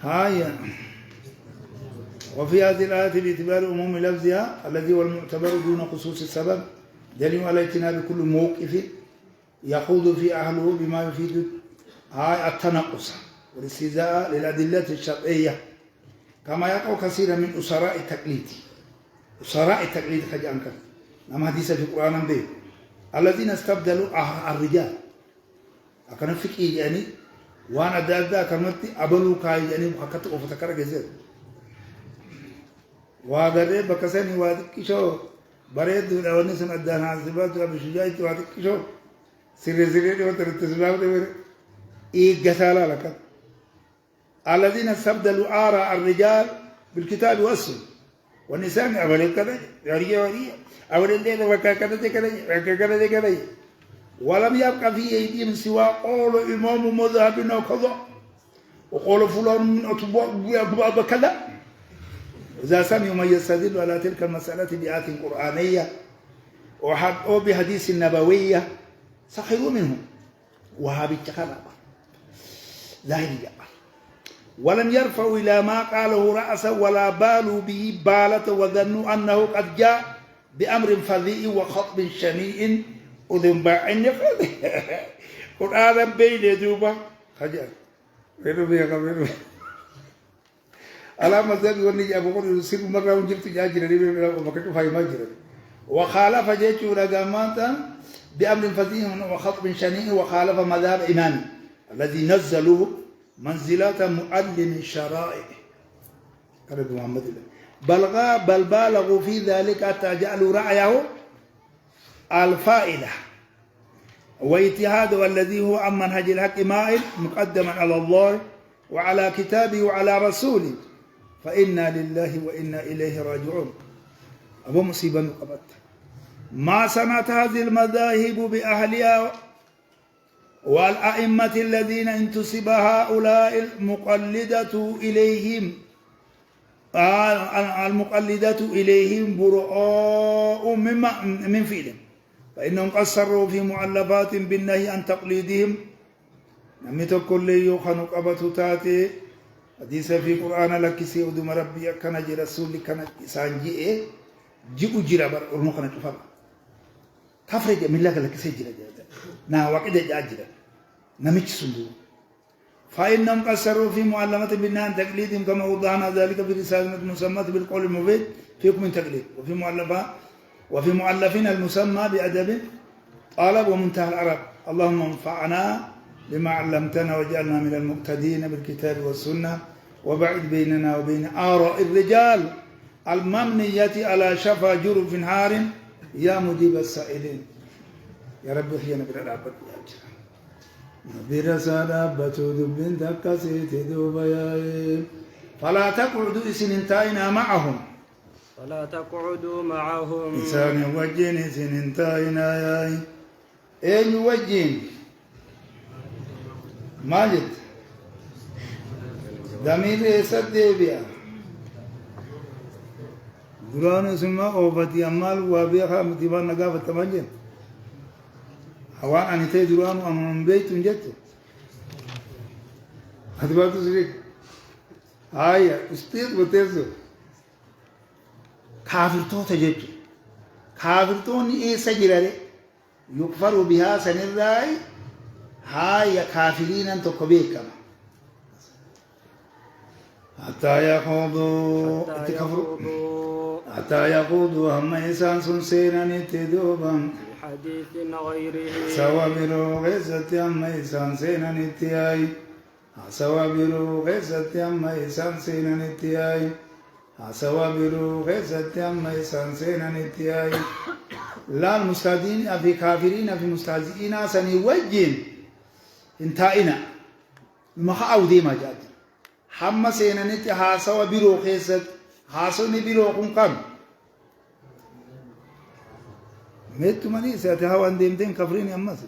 هاي وفي هذه الآية باعتبار عموم لفظها الذي هو المعتبر دون خصوص السبب دليل على اجتناب كل موقف يخوض في أهله بما يفيد هاي التنقص والاستهزاء للأدلة الشرعية كما يقع كثيرا من أسراء التقليد خجانك نعم حديث في القرآن به الذين استبدلوا الرجال أكن فكي يعني وانا دادا كرمتي ابلو كاي يعني حكت وفتكر جزء واغري بكسني وادكشو بريد وني سن ادانا سبات بشجايت وادكشو سيري وترتسباب ده اي غسالا لك الذين استبدلوا آراء الرجال بالكتاب والسنة والنساء أولي كذا يوري أولي الليل وكذا كذا ولم يبقى في أيديهم سوى قول إمام مذهبنا كذا وقول فلان من أتباع كذا إذا سمعوا من يستدل على تلك المسألة بآيات قرآنية أو بحديث نبوية سخروا منهم وهابي الشخرة ظاهر جبل ولم يرفعوا إلى ما قاله رأسا ولا بالوا به بالة وظنوا أنه قد جاء بأمر فظيع وخطب شنيع أذن باعن يفعل قرآن بين دوبا خجل بينو بيا بينو على مزاج وني أبو بكر يصير مرة ونجبت جاجر ريبي وبكر فاي ماجر وخالف جيش رجاماتا بأمر فظيع وخطب شنيع وخالف مذهب إمام الذي نزلوه منزلة معلم الشرائع قال محمد بل بالغوا في ذلك حتى جعلوا رأيه الفائدة واجتهاده الذي هو عن منهج الحق مائل مقدما على الله وعلى كتابه وعلى رسوله فإنا لله وإنا إليه راجعون أبو مصيبة نقبت ما سمعت هذه المذاهب بأهلها والأئمة الذين انتسب هؤلاء المقلدة إليهم براء من فعلهم فإنهم قد صروا في مؤلفات بالنهي عن تقليدهم namni tokko illee yoo kanu qabatu taate hadiisa fi qur'aana lakkisee oduma rabbii akkana jedha rasuulli kana isaan ji'ee ji'u jira bar ormo kana cufama kafre je milla lakkisee jira jedha na waqide jira namichi sundu فإنهم قصروا في معلمة بالنان تقليدهم كما وضعنا ذلك في رسالة المسمى بالقول المفيد فيكم من تقليد وفي مؤلفين المسمى بأدب طالب ومنتهى العرب اللهم انفعنا بما علمتنا وجعلنا من المقتدين بالكتاب والسنة وبعد بيننا وبين آراء الرجال الممنية على شفا جرف نهار يا مجيب السائلين يا رب خينا بالعبد برسالة أبتو دبين تكسيت دوبياي فلا تقعدوا سننتاينا معهم فلا تقعدوا معهم إنسان وجين سننتاينا ياي أين وجين ماجد دمير سدي بيا قرآن اسمه أوفتي أمال وابيخا متبان نقافة تمجين هوان أن تدرون أمام بيت جت هذا بعض الشيء هاي استيت بترزو كافر تو تجت كافر تو ني سجلة يكفر بها سنراي هاي كافرين أن تقبيك حتى يخوضوا هم إنسان سنسينا نتدوبا حديث غيره سوابرو غزت أما إنسان سينا نتياي سوابرو غزت أما إنسان سينا نتياي سوابرو غزت أما إنسان سينا نتياي لا المستهزئين في كافرين في مستهزئين سني وجين انتائنا ما خاودي ما جاد حما سينا نتي سوابرو غزت سوني برو قم ميت ماني ساتها وان ديمتين كفرين يمس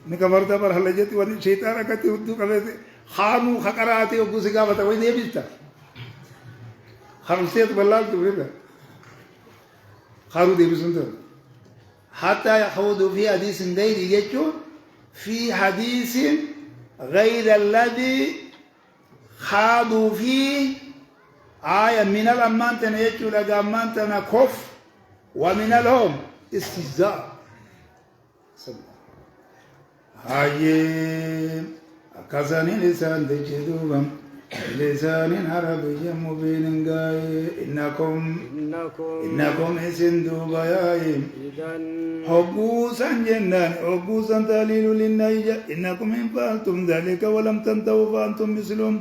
نكفرت بر هلجتي وني شيطان كتي ودو كبه خانو خقراتي وغسغا بتا وي ديبتا خرسيت بلال تبريدا خارو ديبي سنتو حتى يخوضوا في حديث غير يجو في حديث غير الذي خاضوا فيه آية من الأمانتنا يجو لغامانتنا كف ومن لهم استهزاء هاي كذا لسان تجدوبا لسان عربي مبين قاي إنكم اسندوبا ياي حبوسا جنان حبوسا دليل للنيجة إنكم إن فعلتم ذلك ولم تنتهوا فأنتم مثلهم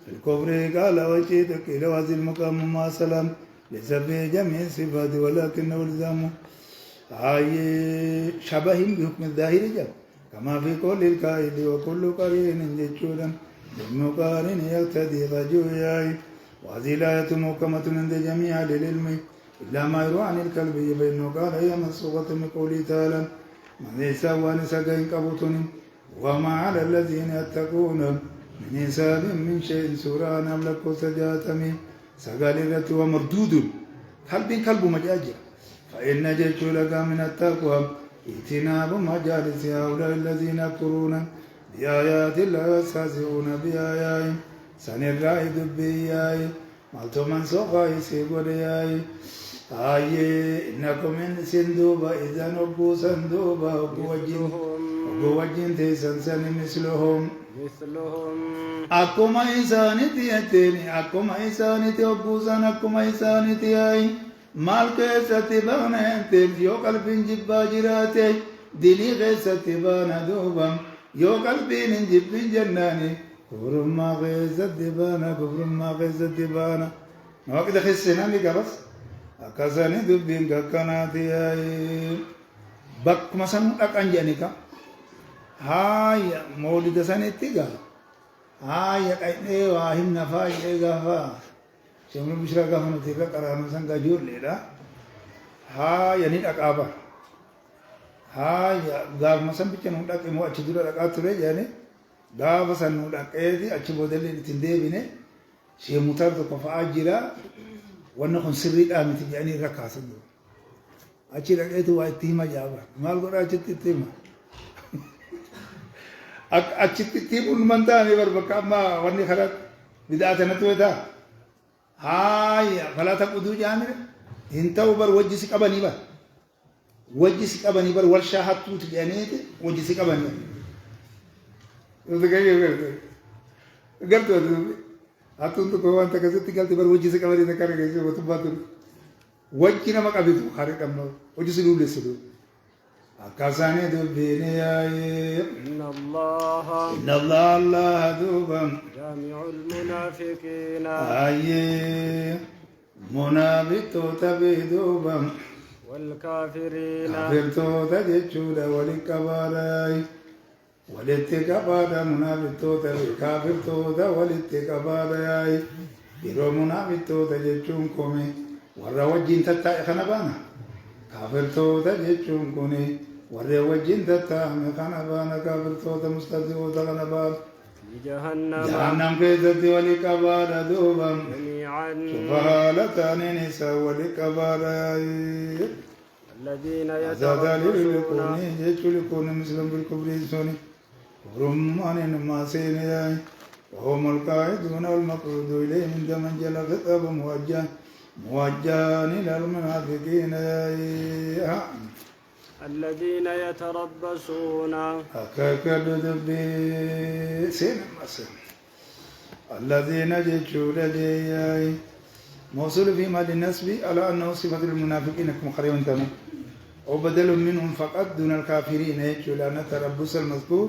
الكفر قال وجيتك إلى هذه المقام مع سلام ليس في جميع الصفات ولكنه الزام هاي شبه بحكم الظاهر جاب كما في قول القائل وكل قرين جتشولا بالمقارن يقتدي فجوياي وهذه الآية محكمة عند جميع للعلم إلا ما يروى عن الكلب فإنه قال هي منسوخة من قوله تعالى من ليس ونسكين كبطن وما على الذين يتقون من حساب من شيء سوران أملك سجاتمي سقال الرتو مردود كلب مجاجر فإن جيش لك من التقوى اجتناب مجالس هؤلاء الذين يكفرون بآيات الله ويستهزئون بآياتهم سنرى دبياي مالتو من سوقا يسيقوا لياي إنكم من سندوبا إذا نبو سندوبا وقو وجين تيسن سن مثلهم أكما إنسانتي يتيني أكما إنسانتي وبوسان أكما إنسانتي أي مال كيستي بانا ينتين يو قلبين جبا جراتي دلي كيستي بانا دوبا يو قلبين جبين جناني كفر ما كيستي بانا كفر ما كيستي بانا نوكي دخسنا لك بس أكساني دبين ككناتي أي بك مسان أكانجاني كا هاي مولد سنتي قال هاي قايدي واهم نفاي غفا شمل بشرا غفنا تيكا قرانو سان غجور ليلا هاي يعني اقابا هاي غاف مسن بيچن دك مو اچ دور دقا تري يعني غاف سن دقيدي اچ بودل تنديبينه شي موتار تو فاجرا ونكون سري دامت يعني ركاس اچ دقيتو واي تيما جابا مال غورا چ تيما أشتي من تاني بربك أما وني خلت بدأت نتويتا هاي فلا تقودوا جامر انتو بر وجسك أبني بر وجسك أبني بر والشاهد توت جانيت وجسك أبني قلت أتون تقول أنت كذا قلت بر وجسك أبني ذكر كذا وتبادر وجهنا ما قبيته خارج أمنا وجسك لولي سلو أكاساني دبيني إن الله الله دوبا جامع المنافقين أي منافق تبيدوبا والكافرين كافرتو تجتشودا ولكباراي ولتكبارا منافق كافرتو ولتكباراي يرو منافق تجتشون كومي ورا وجين تتا خنبانا كافرتو تجتشون كوني ورا وجين تتا خنبانا كافرتو مستهزئو خنبانا جهنم كيزتي ولكبارا دوبا جميعا سبحالتان نساء ولكبارا الذين يتربصون يتربصون مسلم بالكبر سوني رمان ما سيني وهم القاعدون والمقعود إليه من دمن جل خطاب موجه إلى المنافقين الذين يتربصون أكاكد دبي سين مسلم الذين جتشول جياي موصول في مال النسب على أنه صفة المنافقين كما خريون تمام وبدل منهم فقط دون الكافرين يجتشول أن التربص المذكور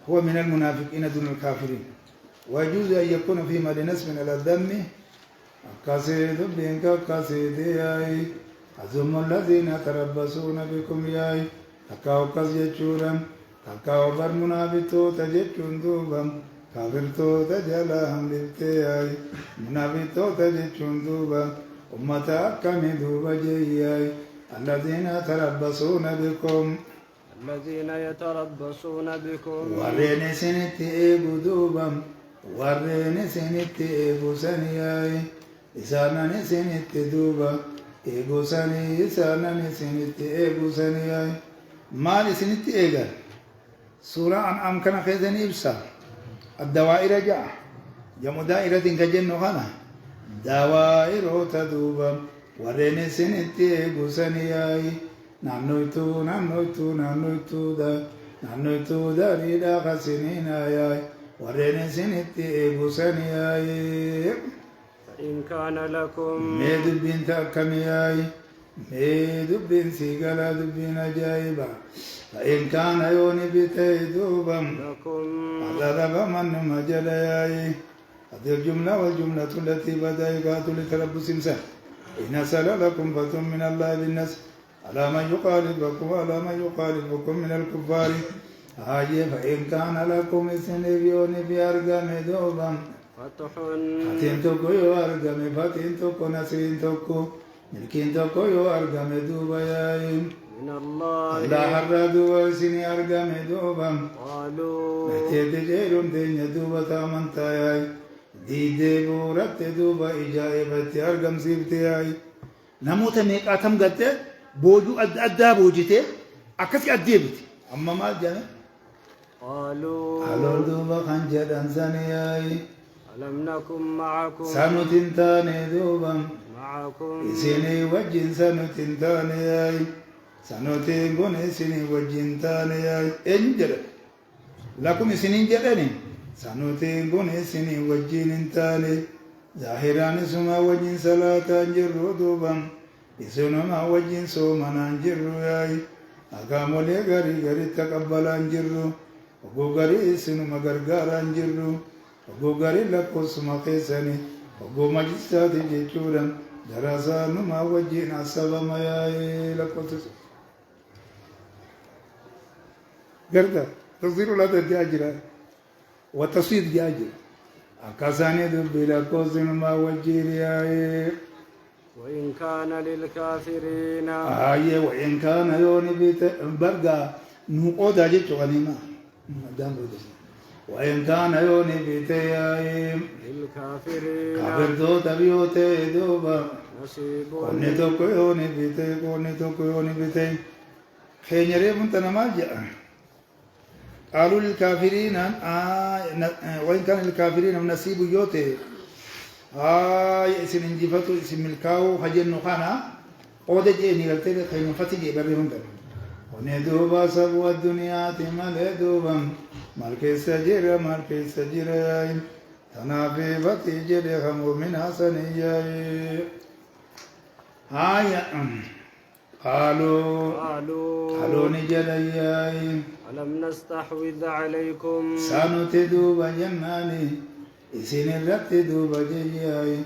هو من المنافقين دون الكافرين ويجوز أن يكون في مال نسب على الذم كاسيد بينك كاسيد ياي أزم الذين يتربصون بكم ياي تكاو كاس يجتشولا تكاو بر منافقتو تجتشون دوبا كافرتو تجلاهم للتياي منافقتو تجتشون دوبا أمتا كمي دوبا جياي الذين يتربصون بكم الذين يتربصون بكم ورين سنتي إيبو دوبا ورين سنتي إيبو سنياي إسانا سنتي دوبا إيبو سني إسانا سنتي إيبو سنياي مال سنتي إيغان سورة عن أمكن خيزن إبسا الدوائر جاء جمع دائرة كجن خنا دوائر تدوبا ورين سنتي إيبو سنياي نانويتو دا ريدا خسنينا ياي ورين سنتي إيبو سنياي فإن كان لكم ميد بنت أكمياي ميد بنت سيقلا دبين جايبا فإن كان يوني بتيدوبا لكم أضرب من مجلياي هذه الجملة والجملة التي بدأت لتربص سمسا إن سأل لكم فتم من الله بالناس على من يقالبكم من الكفار هاي فإن كان لكم سنبيون بأرقام دوبا فتين توكو يو أرقام فتين توكو نسرين توكو ملكين توكو يو أرقام دوبا ياي من الله حردو وسني أرقام دوبا قالوا نتيت جيرون دين دوبا تامنتا ياي ديدي بورت دوبا إجائبت أرقام سيبتي ياي نموت ميقاتم قد بوجو أدى بوجته أكسي أديبتي أما ما جانا قالوا دوبا خنجر أنسانياي ألم نكن معكم سنتنتاني دوبا معكم إسيني وجين سنتنتانياي سنتين كون إسيني وجين تانياي إنجر لكم إسيني جرني سنتين كون إسيني وجين تاني ظاهران سما وجين صلاة جرو دوبا إسنما وجين سومنا جرو ياي أقامولي غري تقبلان جرو وقو غري إسنما غرغاران جرو وقو غري لكو سما قيساني وقو مجلسات جيشورا دراسا نما وجين أصابا ما ياي لكو تسو غردا تصير لا تجاجرا وتصير جاجرا أكاساني دبي لكو سنما وجين ياي وإن كان للكافرين وإن كان يوني بيت برغا نقود أجيت غنيمة وإن كان يوني بيت للكافرين كافر دو تبيوت دوبا نصيب كوني توكو يوني بيت خينيري من تنمال جاء قالوا للكافرين وإن كان للكافرين من نصيب يوتي اسم انجفتو اسم الكاو خجن خانا قود جيني قلتلي خيم فتجي بريهم در وندوبا سبو الدنيا تمال دوبا مالك السجير مالك السجير تنافي فتجي خمو من حسنية هاي قالوا نجلياي ألم نستحوذ عليكم سانو تدوبا جناني إسين الرت دوبا جياي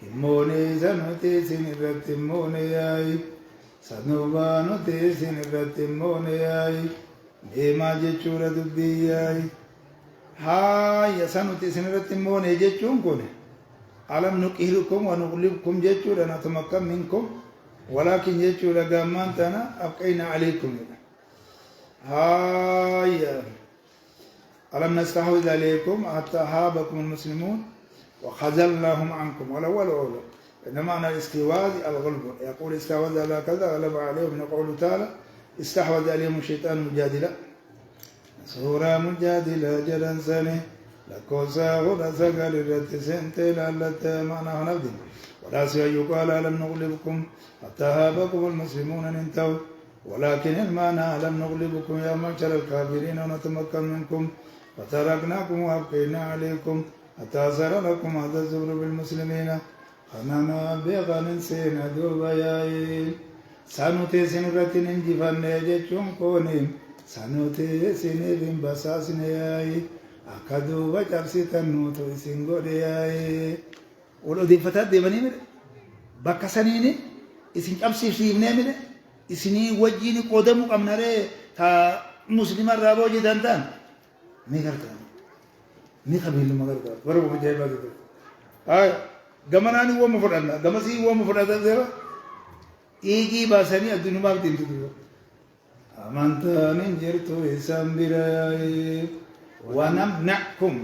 هموني سانو تيسين الرت هموني سنوبا نوتي إسين الرت هموني ديما جيشورا دبياي هاي سانو تيسين الرت هموني جيشون كوني ألم نقهلكم ونغلبكم جيشورا نتمكن منكم ولكن جيشورا قامان تنا أبقينا عليكم هاي ألم نستحوذ عليكم حتى هابكم المسلمون وخذلناهم عنكم ولا إنما معنى الاستحواذ الغلب يقول استحوذ على كذا غلب عليهم من قوله تعالى استحوذ عليهم الشيطان مجادلة سورة مجادلة جدا سنة لكوسا غدا سقال الرتسنتي لالتا معنى نبدي ولا سيقال ألم نغلبكم حتى هابكم المسلمون انتهوا ولكن المعنى لم نغلبكم يا معشر الكافرين ونتمكن منكم فتركناكم وابقينا عليكم حتى صار لكم هذا الزبر بالمسلمين خنانا بيغان سينا دوبا ياي سانوتي سنرتين انجفان يجيشون كوني سانوتي سنرين بساسن ياي أكدوبا جرسيتن نوتو سنغو ياي ولو دي فتات دي بني مره بكا سنيني اسن قبسي سيبني مره اسني وجيني قدمو قمنره تا مسلم الرابوجي دانتان ميغرتا مي قبيل مغرتا وربو مجايبات هاي غمناني هو مفردنا غمسي هو مفردنا زيرا ايجي باساني الدنيا ما بتنتو امانتا ننجرتو اسام براي ونمنعكم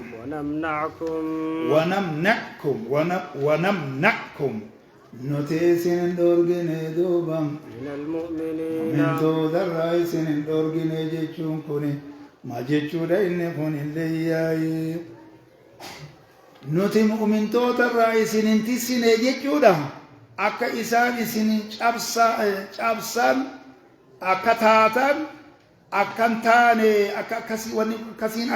نتيسن دورجن دوبام من المؤمنين من تود الرئيسن دورجن جيشون كوني ما جيشون إن كوني اللي نتي مؤمن تود الرئيسن انتسن جيشودا أكا إسان إسن شابسان أكا تاتان أكنتاني كسين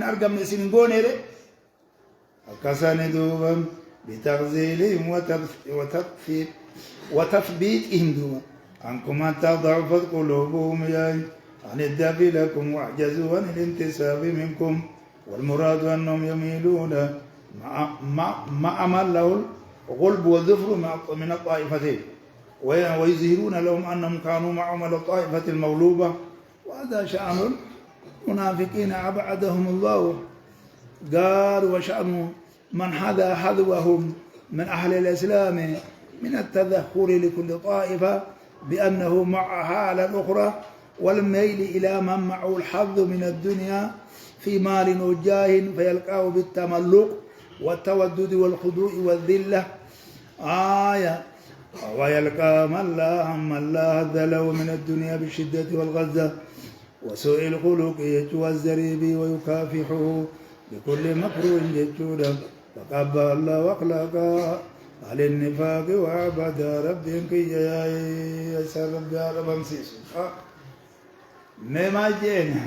أرقم نسين غونيري أكسان دوبام بتغزيلهم وتثبيتهم دوبام عنكم حتى ضعفت قلوبهم عن الدفع لكم واعجزوا عن الانتساب منكم والمراد أنهم يميلون مع من له الغلب والظفر من الطائفتين ويظهرون لهم أنهم كانوا معهم على الطائفة المغلوبة وهذا شأن المنافقين أبعدهم الله قال وشأن من حذوهم من أهل الإسلام من التذكر لكل طائفة بأنه معها على الأخرى والميل إلى من معه الحظ من الدنيا في مال وجاه فيلقاه بالتملق والتودد والخضوع والذلة ويلقى من لا هذ له من الدنيا بالشدة والغزة وسوء الخلق يجوى الزريب ويكافحه بكل مكروه ججودا فقبل الله واخلاقا على النفاق وعبد ربك يا يسر رب بمسيس ما جينا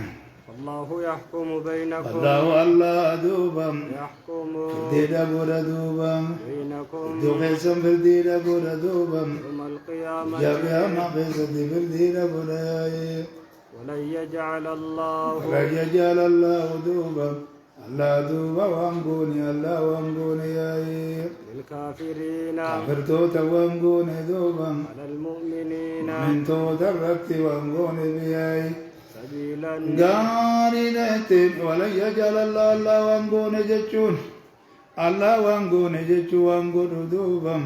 الله يحكم بينكم الله دوبا يحكم ديدا بودا دوبا بينكم دوخيسم في الديدا بودا دوبا يوم القيامة جابها ما قيسد في الديدا بودا ولن يجعل الله دوبا الله دوبا وانقوني الله وانقوني للكافرين كافر توتا وانقوني دوبا على المؤمنين من توتا الركت وانقوني بياي سبيلا غاري نتين ولن يجعل الله وانقوني جتشون الله وانقوني جتشو وانقوني دوبا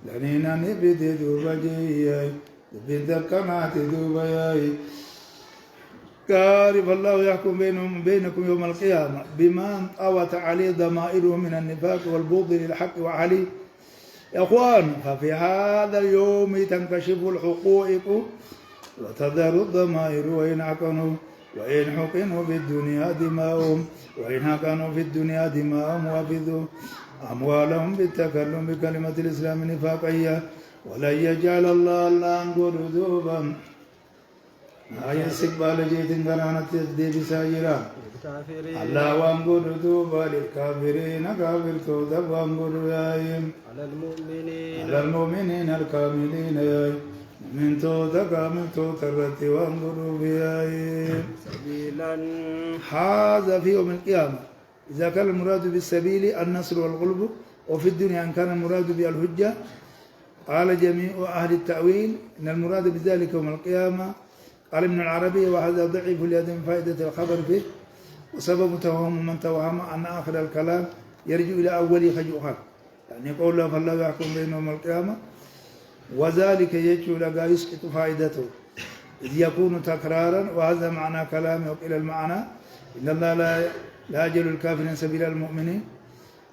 لنينا نبدي دوبا جياي نبدي كماتي دوبا ياي قال فالله يحكم بينكم يوم القيامة بما انطوت عليه ضمائره من النفاق والبغض للحق وعليه يا اخوان ففي هذا اليوم تنكشف الحقوق وتظهر الضمائر وينعكن وإن حقنوا في الدنيا دماؤهم وإن حقنوا في الدنيا دماؤهم وفذوا أموالهم بالتكلم بكلمة الإسلام نفاقية ولن يجعل الله أنقل دوبا هاي استقبال جيت قرانة تدي بساجرا الله وانقل دوبا للكافرين كافر تودا وانقل يايم على المؤمنين الكاملين يايم من تودا كامل تودا الرتي وانقل بيايم سبيلا هذا في يوم القيامة إذا كان المراد بالسبيل النصر والغلب وفي الدنيا إن كان المراد بالحجة قال جميع أهل التأويل إن المراد بذلك يوم القيامة قال ابن العربي وهذا ضعيف اليد من فائدة الخبر فيه وسبب توهم من توهم أن آخر الكلام يرجع إلى أوله فجوهر يعني قول له فالله يحكم بينهم يوم القيامة وذلك يجعل لقى يسقط فائدته إذ يكون تكرارا وهذا معنى كلامه إلى المعنى إن الله لا يجعل الكافرين سبيل المؤمنين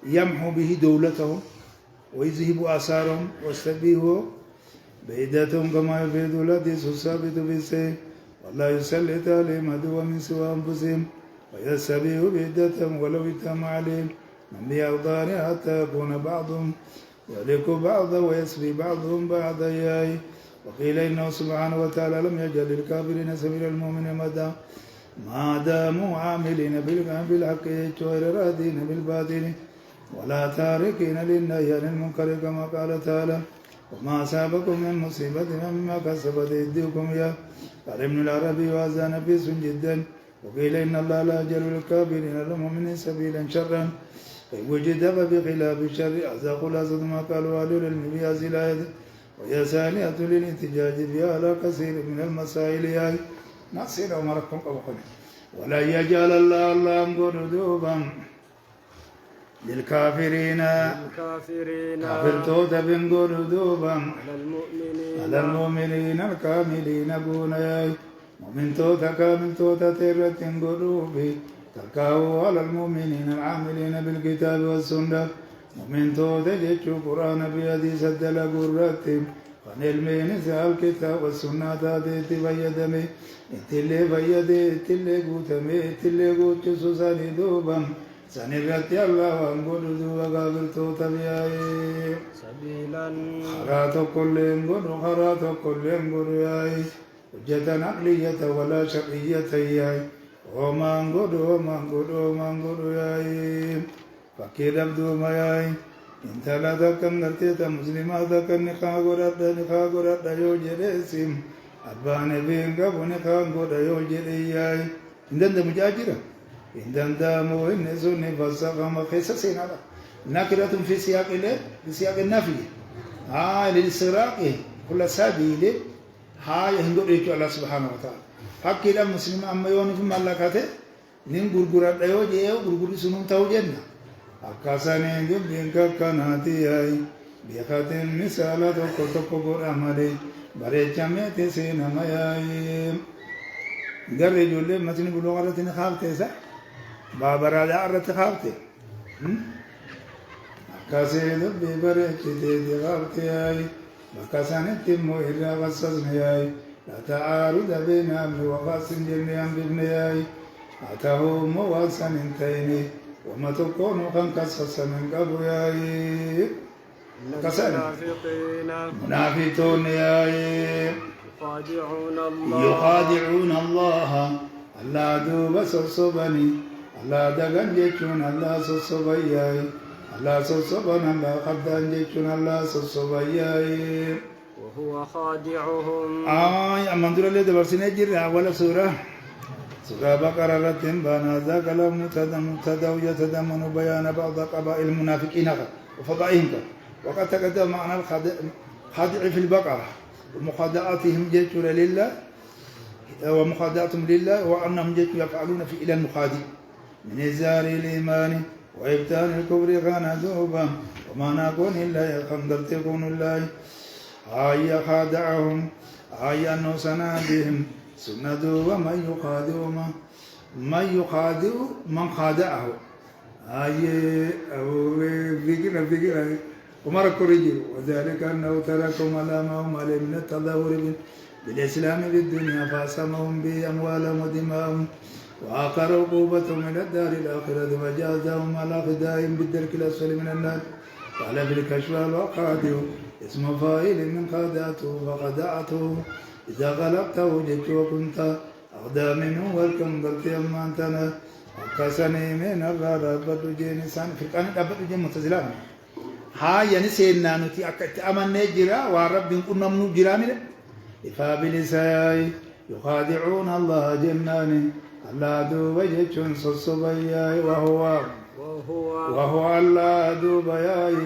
يمحو به دولتهم ويذهب آثارهم واستبيه بعيدتهم كما يفيد الحديث الثابت بالسيف والله يسلط عليهم عدوا من سوى أنفسهم ويستبيه بعيدتهم ولو اتهم عليهم من بأقدار حتى يكون بعضهم يهلك بعضا ويسبي بعضهم بعضا ياي وقيل إنه سبحانه وتعالى لم يجعل للكافرين سبيل المؤمنين ما داموا عاملين بالحق غير رادين بالباطل ولا تاركين للنهي عن المنكر كما قال تعالى وما أصابكم من مصيبة مما كسبت أيديكم يا قال ابن العربي وهذا نفيس جدا وقيل إن الله لا يجعل للكافرين المؤمنين سبيلا شرا وجد بخلاف الشر هذا خلاصة ما قالوا أهل العلم في هذه الآية وهي ثانية للاحتجاج بها على كثير من المسائل هاي نصير أمركم أبقنا ولا يجعل الله أنقر دوبا للكافرين كافر توتا بنقر دوبا على المؤمنين الكاملين قونا ياي مؤمن توتا كامل توتا تيرت قلوبي تركاه على المؤمنين العاملين بالكتاب والسنة مؤمن توتا جيتشو قرآن بيدي سدل قراتهم فنلمين سأل الكتاب والسنة تاتي بيدمي اتلي بيدي اتلي قوتمي اتلي قوتشو سوساني دوبا سنرتي الله وانقل دوبا قابل توتا بياي سبيلا خراتو كلهم قلوا خراتو كلهم قلوا ياي حجة عقلية ولا شرعية ياي وما انقلوا ياي فكير abdu mayai intala takkan ngarteta muslima takkan nikah godadda yo jede sim abbane benga bone kan goda yo jede yai indanda mujajira indanda mo inne sunni fasaqa ma khisa sinala nakiratun fi siyaq an-nafi للسراق كل سبيل هاي هندو ريكو الله سبحانه وتعالى حكي دا مسلم أما يوني في مالكاته نين غرغرات دايو جيو غرغري سنون تاو جنة أكاساني جب بينكا كاناتي هاي بيخاتين مثالة توكو توكو غور أمالي بريچامي تسينا مياي غر جولي مسلم بلوغالتين خالتي سا بابرا دارت خالتي كاسيد ببركتي دغارتي هاي بكاسانت تمو إلا غصصني هاي لا تعارض بين أمر وغاص جني أمر ابني هاي أتاه مواسا انتيني وما تكون خنقصص من قبو هاي كسان منافقون هاي يخادعون الله الله دوب سصبني الله دغن جيتون الله سصبي هاي الله سبحانه الله قدان جيتون الله سبحانه وهو خادعهم أمان دور الله دبرسين جرّ أول سورة بقرة رتم بنا ذاك لهم متدا ويتضمن بيان بعض قبائل المنافقين وفضائهم وقد تقدم معنى الخادع في البقرة ومخادعتهم جيتون لله ومخادعتهم لله وأنهم جيتون يفعلون في إلى المخادع من إزار الإيمان وإبتال الكبر كان ذوبا وما نكون إلا يخندر تكون الله هاي خادعهم هاي أنه سنادهم سنة ومن يخادع من يخادع من خادعه هاي فكرة ومرك رجل وذلك أنه تركهم على ما هم عليه من التظاهر بالإسلام في الدنيا فأسمهم به أموالهم ودماءهم وآخر عقوبتهم من الدار الآخرة وجازهم على خدائهم بالدرك الأسفل من النار. قال في الكشف والقادر اسم فاعل من خدعته فخدعته إذا غلبته جئت وكنت أغدى منه والكم بلت أما أنتنا أكسني من الرب الرجين سان في القرآن أبد الرجين متزلان ها يعني سيدنا نتي أكت أمن نجرا ورب كنا من جرامي إفابلساي يخادعون الله جناني الله دوب جتشون صصبياي وهو الله دوب ياي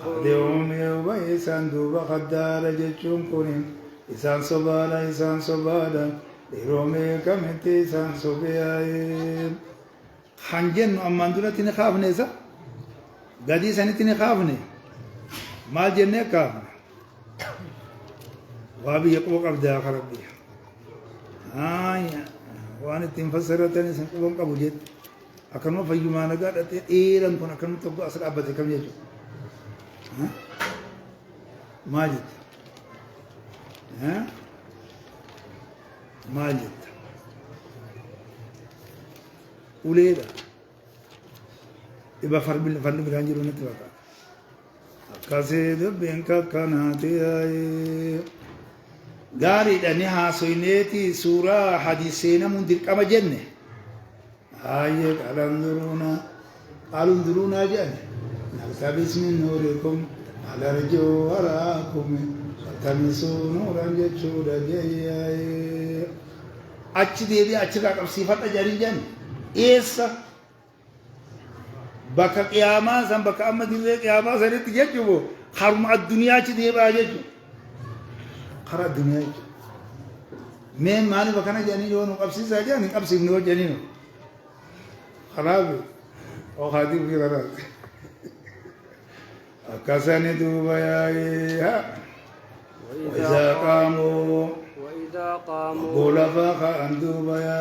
خادعهم يوبيسان دوب خدار جتشون كنين إسان صبالا إرومي كمتي إسان صبياي خنجن أمان دولا تنخافني سا قدي سنة تنخافني مال جنة كافني وابي يقوق أبدا ربي وانا تنفسرتني سنقوم قبو جد أكنو فيما نقال إيران كون أكنو تبقى أصل أبدا كم يجو ماجد ماجد وليدا إبا فرب بلانجرون نتبقى أكاسيد بينكا كاناتي غاري دني هاسوينيتي سورة حديثينا مندر كما جنة قالوا انظرونا جنة نلتبس من نوركم على رجو وراكم فالتمسوا نورا جتشورا جياي أتش ديبي أتش راكب صفات أجارين جنة إيسا بكا قياما سن بكا أما ديبي قياما سنت جتشو خرم الدنيا أتش ديبي أجتشو خرا الدنيا من ماني بكنا جاني جونو قبسي ساجاني قبسي منو جانينو خرابي أو خادم في خراب أكاساني دوبا يا وإذا قاموا قول فاخا أن دوبا يا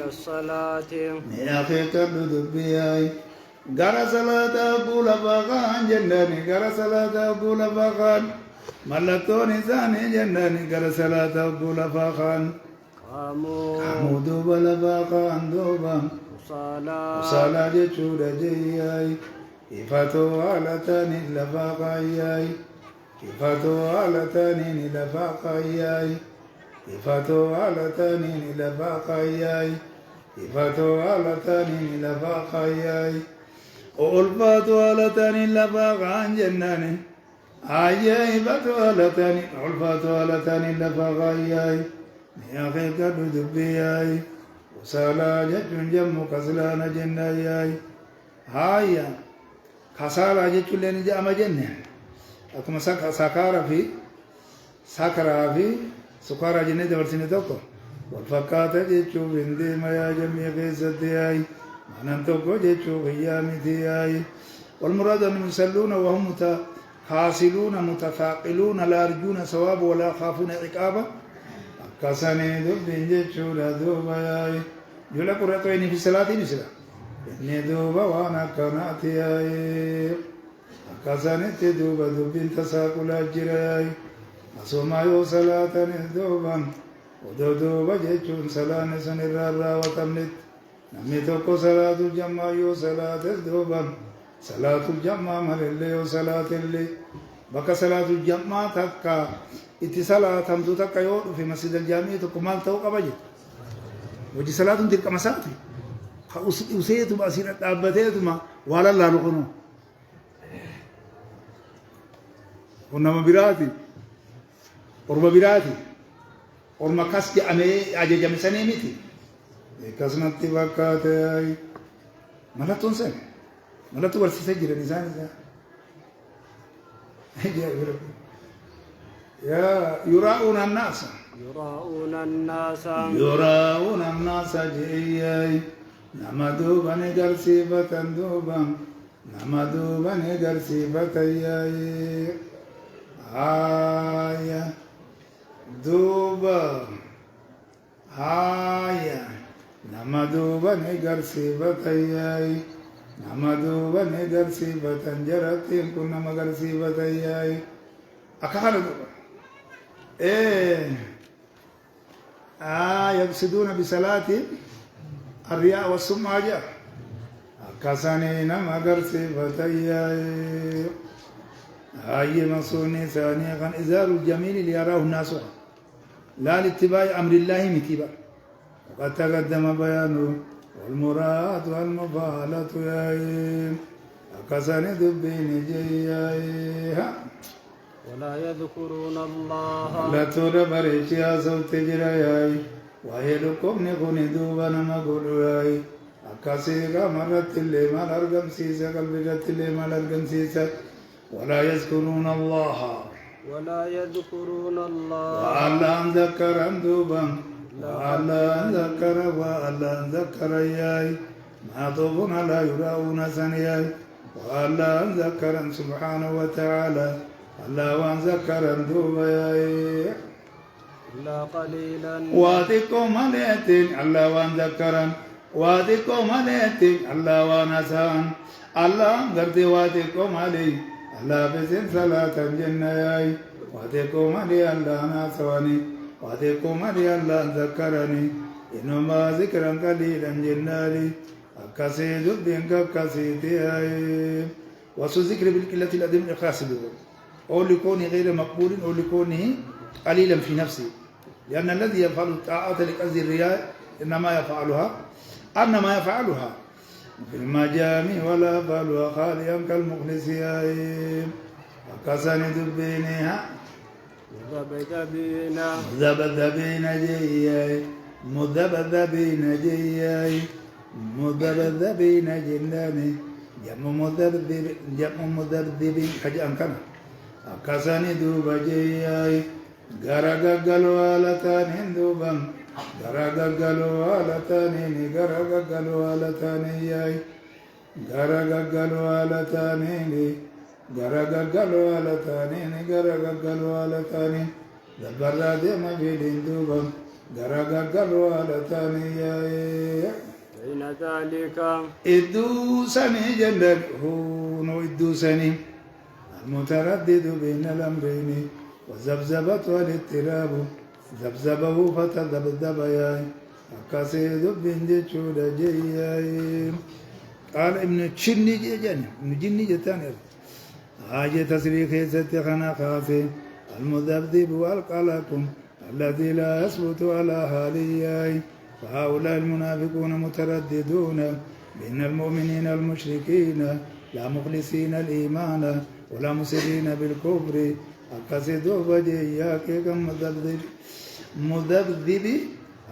للصلاة من أخي كبد بياي غرا صلاة قول فاخا جناني غرا صلاة قول فاخا ملتوني ثاني جناني غرا صلاة قول فاخا قاموا دوبا لفاخا دوبا وصالا جتشورا جياي إفتو على تاني لفاقاياي إفتو على تاني لفاقاياي إفتو على تاني لفاقاياي إفتو على تاني لفاقاياي أولفتو على تاني لفاقان جناني آياي إفتو على تاني أولفتو على تاني لفاقاياي نياخي كدو دبياي وصالا جتشون جمو كسلانا جناياي هايا خسارة جتشو لين جاء مجنة أكما سكارة في سكارة جنة دورتين توكو والفكاتة جتشو بندي ما يا جميع قيسة مانان توكو جتشو غيامي تياي والمراد أن يصلون وهم متحاصلون متثاقلون لا يرجون ثواب ولا يخافون عقابا أكاساني دبين جتشو لا دوبا ياي جولا قرأتويني في صلاة نسلا inni duuba waan akkanaati yaa'ee akkasanitti duuba dubbiin tasaaqulaa jira yaa'ee asuma yoo salaatanis duuban odoo duuba jechuun salaanni sun irraan raawwatamnetti namni tokko salaatul jammaa yoo salaates duuban salaatul jammaa malillee yoo salaatillee bakka salaatul jammaa takka itti salaatamtu takka yoo dhufe masjidal jaamii tokko maal ta'uu qaba jedhu hojii salaatuun dirqama isaati. useetuma asirra dhaabbateetuma waa lallaalu kunu kun nama biraati orma biraati orma kas jedhamee ajajame sanii miti akkasumatti fakkaate mallattoon san mallattoo barsiisaa jiran isaan yuraa'uun annaasa yuraa'uun annaasa jeeyyaay nama duuba ni garsiifatan duuba nama duuba ni garsiifatan yaa'ee haaya duuba haaya nama duuba ni garsiifatan yaa'ee nama duuba ni garsiifatan jarattiin kun nama garsiifatan yaa'ee akka kana duuba يقصدون بصلاة الرياء والسمعة جاء كساني نما قرسي فتيا هاي مصوني ثانية كان إزار الجميل ليراه الناس لا لاتباع أمر الله متبا وقد تقدم بيانه والمراد والمفاعلة يا كساني دبيني جيا ولا يذكرون الله لا تورا بريشيا صوت جراي وهي لكم نكون دوبا نما قولوا أكاسيغا مرت اللي ما الأرقم سيسا قلبت اللي ما الأرقم سيسا ولا يذكرون الله ولا يذكرون الله وألا ذكر دوبا وألا ذكر ياي ما طوبنا لا يراؤون سنياي وألا ذكر سبحانه وتعالى الله وان ذكر دوبا ياي إلا قليلا واتكم مليتين الله وان ذكرا واتكم مليتين الله وان أسان الله قرتي واتكم علي الله بسن صلاة الجنة ياي واتكم علي الله ناسواني واتكم علي الله ذكرني إنما ذكرا قليلا جنالي أكسيد بينك كسيتي ياي وسو ذكر بالقلة الأدم الإخلاص بيقول أو لكونه غير مقبول أو لكونه قليلا في نفسه لأن الذي يفعل الطاعة لقصد الرياء إنما يفعلها في المجامع ولا يفعلها خاليا كالمخلص وكسن دبينها مذبذبين جياي مذبذبين جناني جمع مذبذبين حجأن كان وكسن دبجياي garagaggalo alatanin duban garagaggalo alatani yai garagaggalo alatani dabarra dema bidin duban garagaggalo alatani yai بين ذلك iddu sani jannat no iddu sani المتردد بين الأمرين وذبذبت والاضطراب ذبذبه فتذبذب ياي أكاسيد بن جتشود جياي قال ابن تشني جاني ابن جني جتاني حاجة تسريخ ستخنا خاسي المذبذب والقلق الذي لا يثبت على حالياي فهؤلاء المنافقون مترددون بين المؤمنين المشركين لا مخلصين الإيمان ولا مسرين بالكفر أقصدوا بجياك كم مذبذب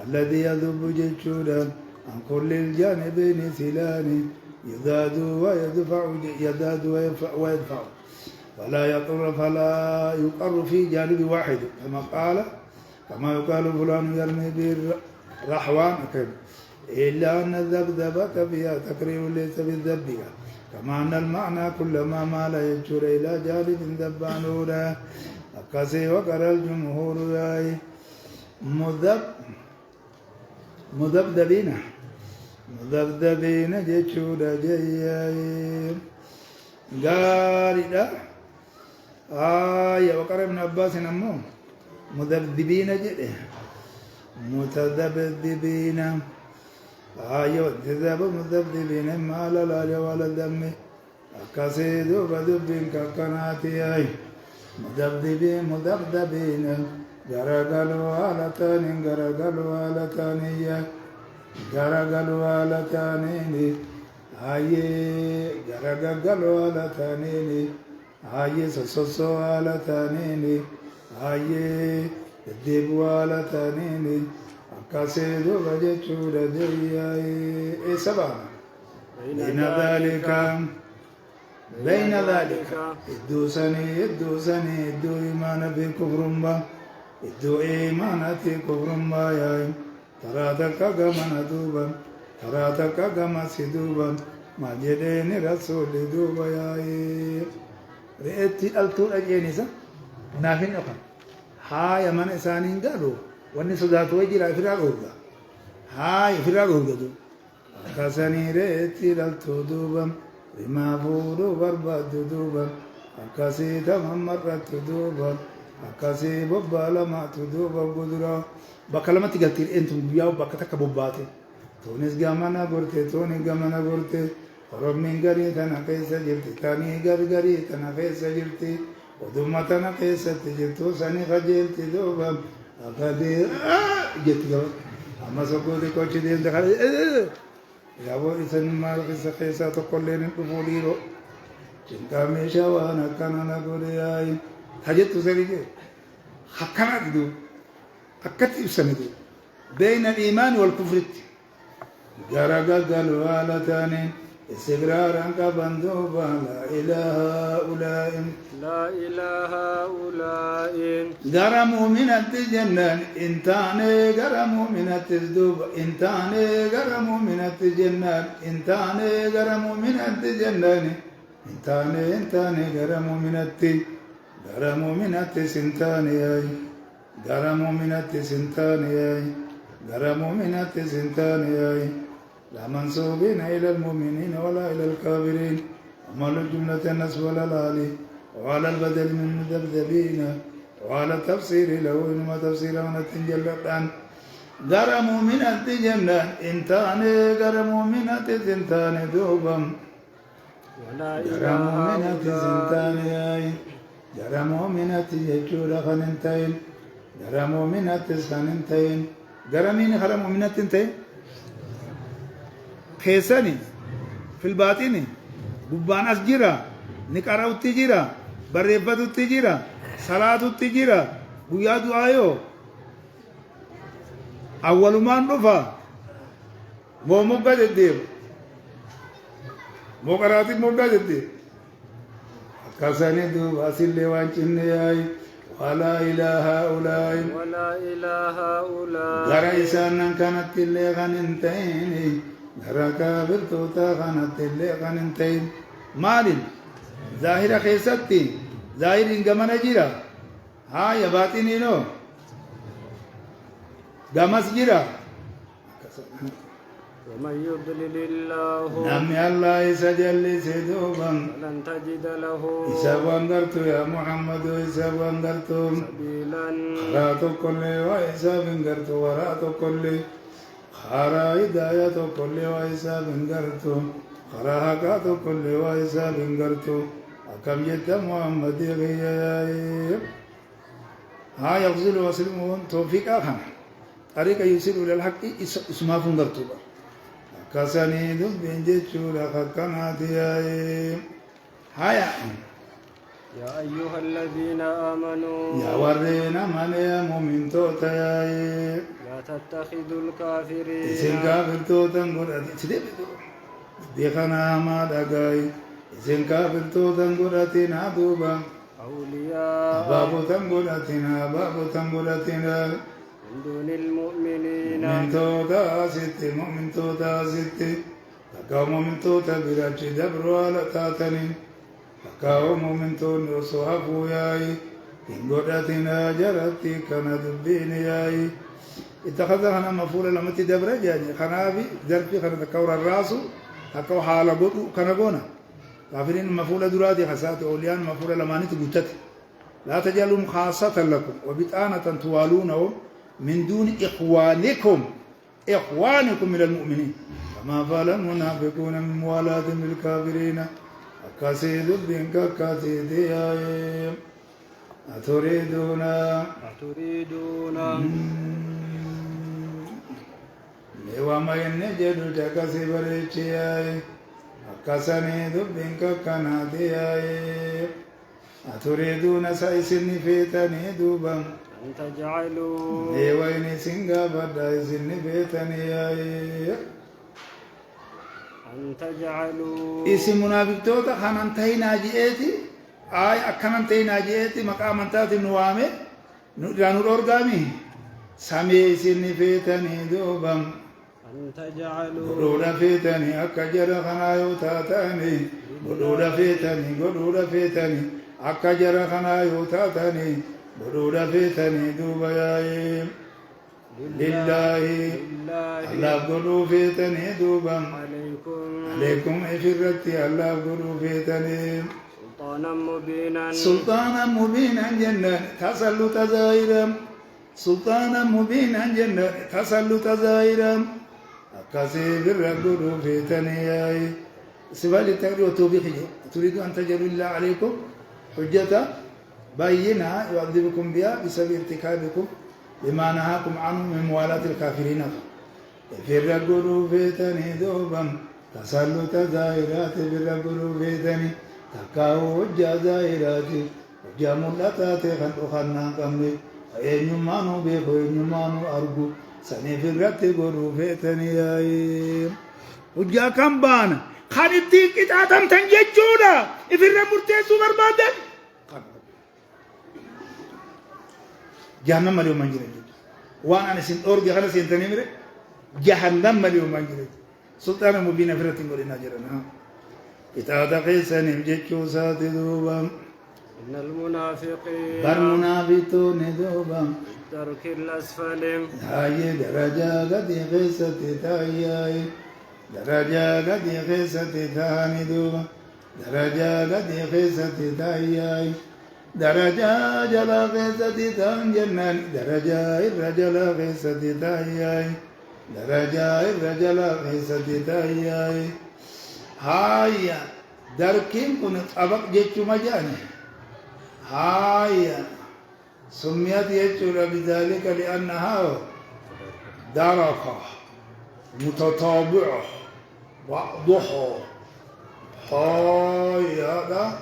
الذي يذب جيشودا عن كل الجانبين سلاني يزداد ويدفع فلا يقر في جانب واحد كما يقال فلان يرمي بالرحوان إلا أن الذبذبة فيها تقرير ليس بالذبها كما أن المعنى كلما مال يجر إلى جانب ذبانونا أكسي وقرى الجمهور ياي مذبذبين جيشودا جياي قارئة وقرى ابن عباس نمو مذبذبين جده متذبذبين وانتذاب مذبذبين ما لا جوال الدم أكسيدوا بدبين كقناتي مذبذبين غرقلوا على تانين هاي سسسو على تانين هاي الدبو على تانين أكاسيدو بجتشودا جياي سبعة بين ذلك الدوسني الدو إيمان في كفرمبا الدو إيمان في كفرمبا ياي تراتك غمنا دوبا تراتك غمسي دوبا ما جدين رسول دوبا ياي رئتي التول أجينيسا نافين أخر هاي من إسانين قالوا wanni sodaatu way jira ifiraan urga haa ifiraan urgadu akkasanii reetti dhaltuu duuban rimaa fuudhuu barbaaddu duuban akkasii taman marrattu duuban أكاسي ببا لما تدوبا قدرا بكلمة قلتي أنتم بياو بكتك بباتي تونس جامنا قرتي توني جامنا قرتي قرب من قري تنا كيسة جرتي تاني قري تنا كيسة جرتي ودوما تنا كيسة تجرتو ساني خجلتي دوبا أكادي جرتي أما سكوتي كوتشي دين دخل يا أبو إسن ما كيسة كيسة تقول لين بفوليرو جنكا ميشا وانا كانا نقول ياي حاجت تسريجي حكنا تدو أكتب سندو بين الإيمان والكفر جرجا قالوا على تاني استقرارا كبندوبا لا إله هؤلاء لا إله هؤلاء غرموا من الجنان إنتاني غرموا من التزدوب إنتاني غرموا من الجنان إنتاني غرموا من الجنان إنتاني غرموا من غرموا من سنتاني غرموا من سنتاني غرموا من سنتاني لا منسوبين إلى المؤمنين ولا إلى الكافرين عملوا جملة النسب والالي وعلى البدل من مذبذبين وعلى التفسير له إنما تفسير من التنجلتان غرموا من الجنان إنتاني غرموا من سنتاني دوبا ولا غرموا من إله سنتاني غرموا من يجور خننتين غرموا من خننتين غرمين غرموا من تنتين خيساني في الباطن ببان أسجرا نكارا التجرا بريفة التجرا صلاة التجرا بيا دعايو أول ما نرفع مومبا جدير موكراتي مومبا جدير كاساني دو أسيل لوان چنياي ولا إله هؤلاء ولا إله هؤلاء غرا إسانا كانت اللي غننتين غرا كابر توتا كانت اللي غننتين مالين ظاهرة خيستي ظاهر إنقمنا جيرا ها يا باطني نو قمس جيرا ومن يضلل الله نمي الله يسجل سيدوبا فلن تجد له إسابان قرتو يا محمد إسابان قرتو سبيلا خراتو كل وإساب قرتو وراتو كل خرا هداية كل وإساب قرتو خرا حقاتو كل وإساب قرتو أكم جد محمد غيايب ها يغزل وسلمون توفيق آخر طريق يسير إلى الحق اسمه فنقرتو كساني دبين جتشورا خكناتي هيا يا أيها الذين آمنوا يا ورينا من يا مؤمن توتا لا تتخذوا الكافرين إسن كافر توتا قرأت ديخنا ما دقاي إسن كافر توتا قرأت نادوبا أولياء بابو تنقلتنا بابو تنقلتنا من دون المؤمنين من توتا ست مؤمن توتا ست تكاو مؤمن توتا براج دبرو على تاتني تكاو مؤمن توتا وصحفو ياي إن قدتنا جرتي كان دبين ياي اتخذها مفعول لما تدبر جاني خنابي ذرفي خنا تكور الراس تكاو حال قدو كان قونا كافرين مفعول دراتي خسات أوليان مفعول لما نتقوتت لا تجعلهم خاصة لكم وبطانة توالونهم من دون إخوانكم من المؤمنين كما فعل المنافقون من موالاة بالكافرين أكاسيد بنك أكاسيد أتريدون وما ينجد تكاسي بريتشي أكاسانيد بنك كنادي أتريدون سايسني فيتني دوبا أن تجعلوا وين سنغا بدا سني فيتني أن تجعلوا اسم منافق توتا خانن تهينا جئتي آي أكنن تهينا جئتي مقام انتات نوامي نور أورغامي سامي سني فيتني دوبا أن تجعلوا غدودا فيتني أكجر خنايو تاتاني غدودا فيتني أكجر خنايو تاتاني غدودا فيتني دوبا ياي لله الله غدو فيتني دوبا عليكم إفرتي الله غدو فيتني سلطانا مبينا سلطانا مبينا جنة تسلط زائرا سلطانا مبينا جنة تسلط زائرا أكاسي بالرجل في تنياي سبالي تقري وتوبيخ تريد أن تجعلوا الله عليكم حجة بينها يعذبكم بها بسبب ارتكابكم لما نهاكم عنه من موالاة الكافرين في الرجل في تني دوبا تسلط زائرات في الرجل في تني تكاو وجه زائرات وجه ملتات خنقنا قمري eenyummaanu beeku eenyummaanu argu saniif irratti godhuu feetanii yaa'ee hojjaa kan baana kan ittiin qixaatamtan jechuudha ifirra murteessuu barbaadan jahannam malee uumaan jira jechuudha waan ani isin dhoorge kana seentanii mire jahannam malee uumaan jira sulxaana mubiina ofirratti hin godhinaa jiran qixaata keessaniif jechuu isaati duuba إن المنافقين برمنافقون دوبا الدرك الأسفل هاي درجة قد غيست تاياي درجة قد غيست تاني دوبا درجة قد غيست تاياي درجة جلا غيست تان جنان درجة الرجل غيست تاياي درجة الرجل غيست تاياي هاي دركين كن أبق جيتشو مجاني هاي سميت يجرى بذلك لأنها دركة متتابعة بعضها هاي هذا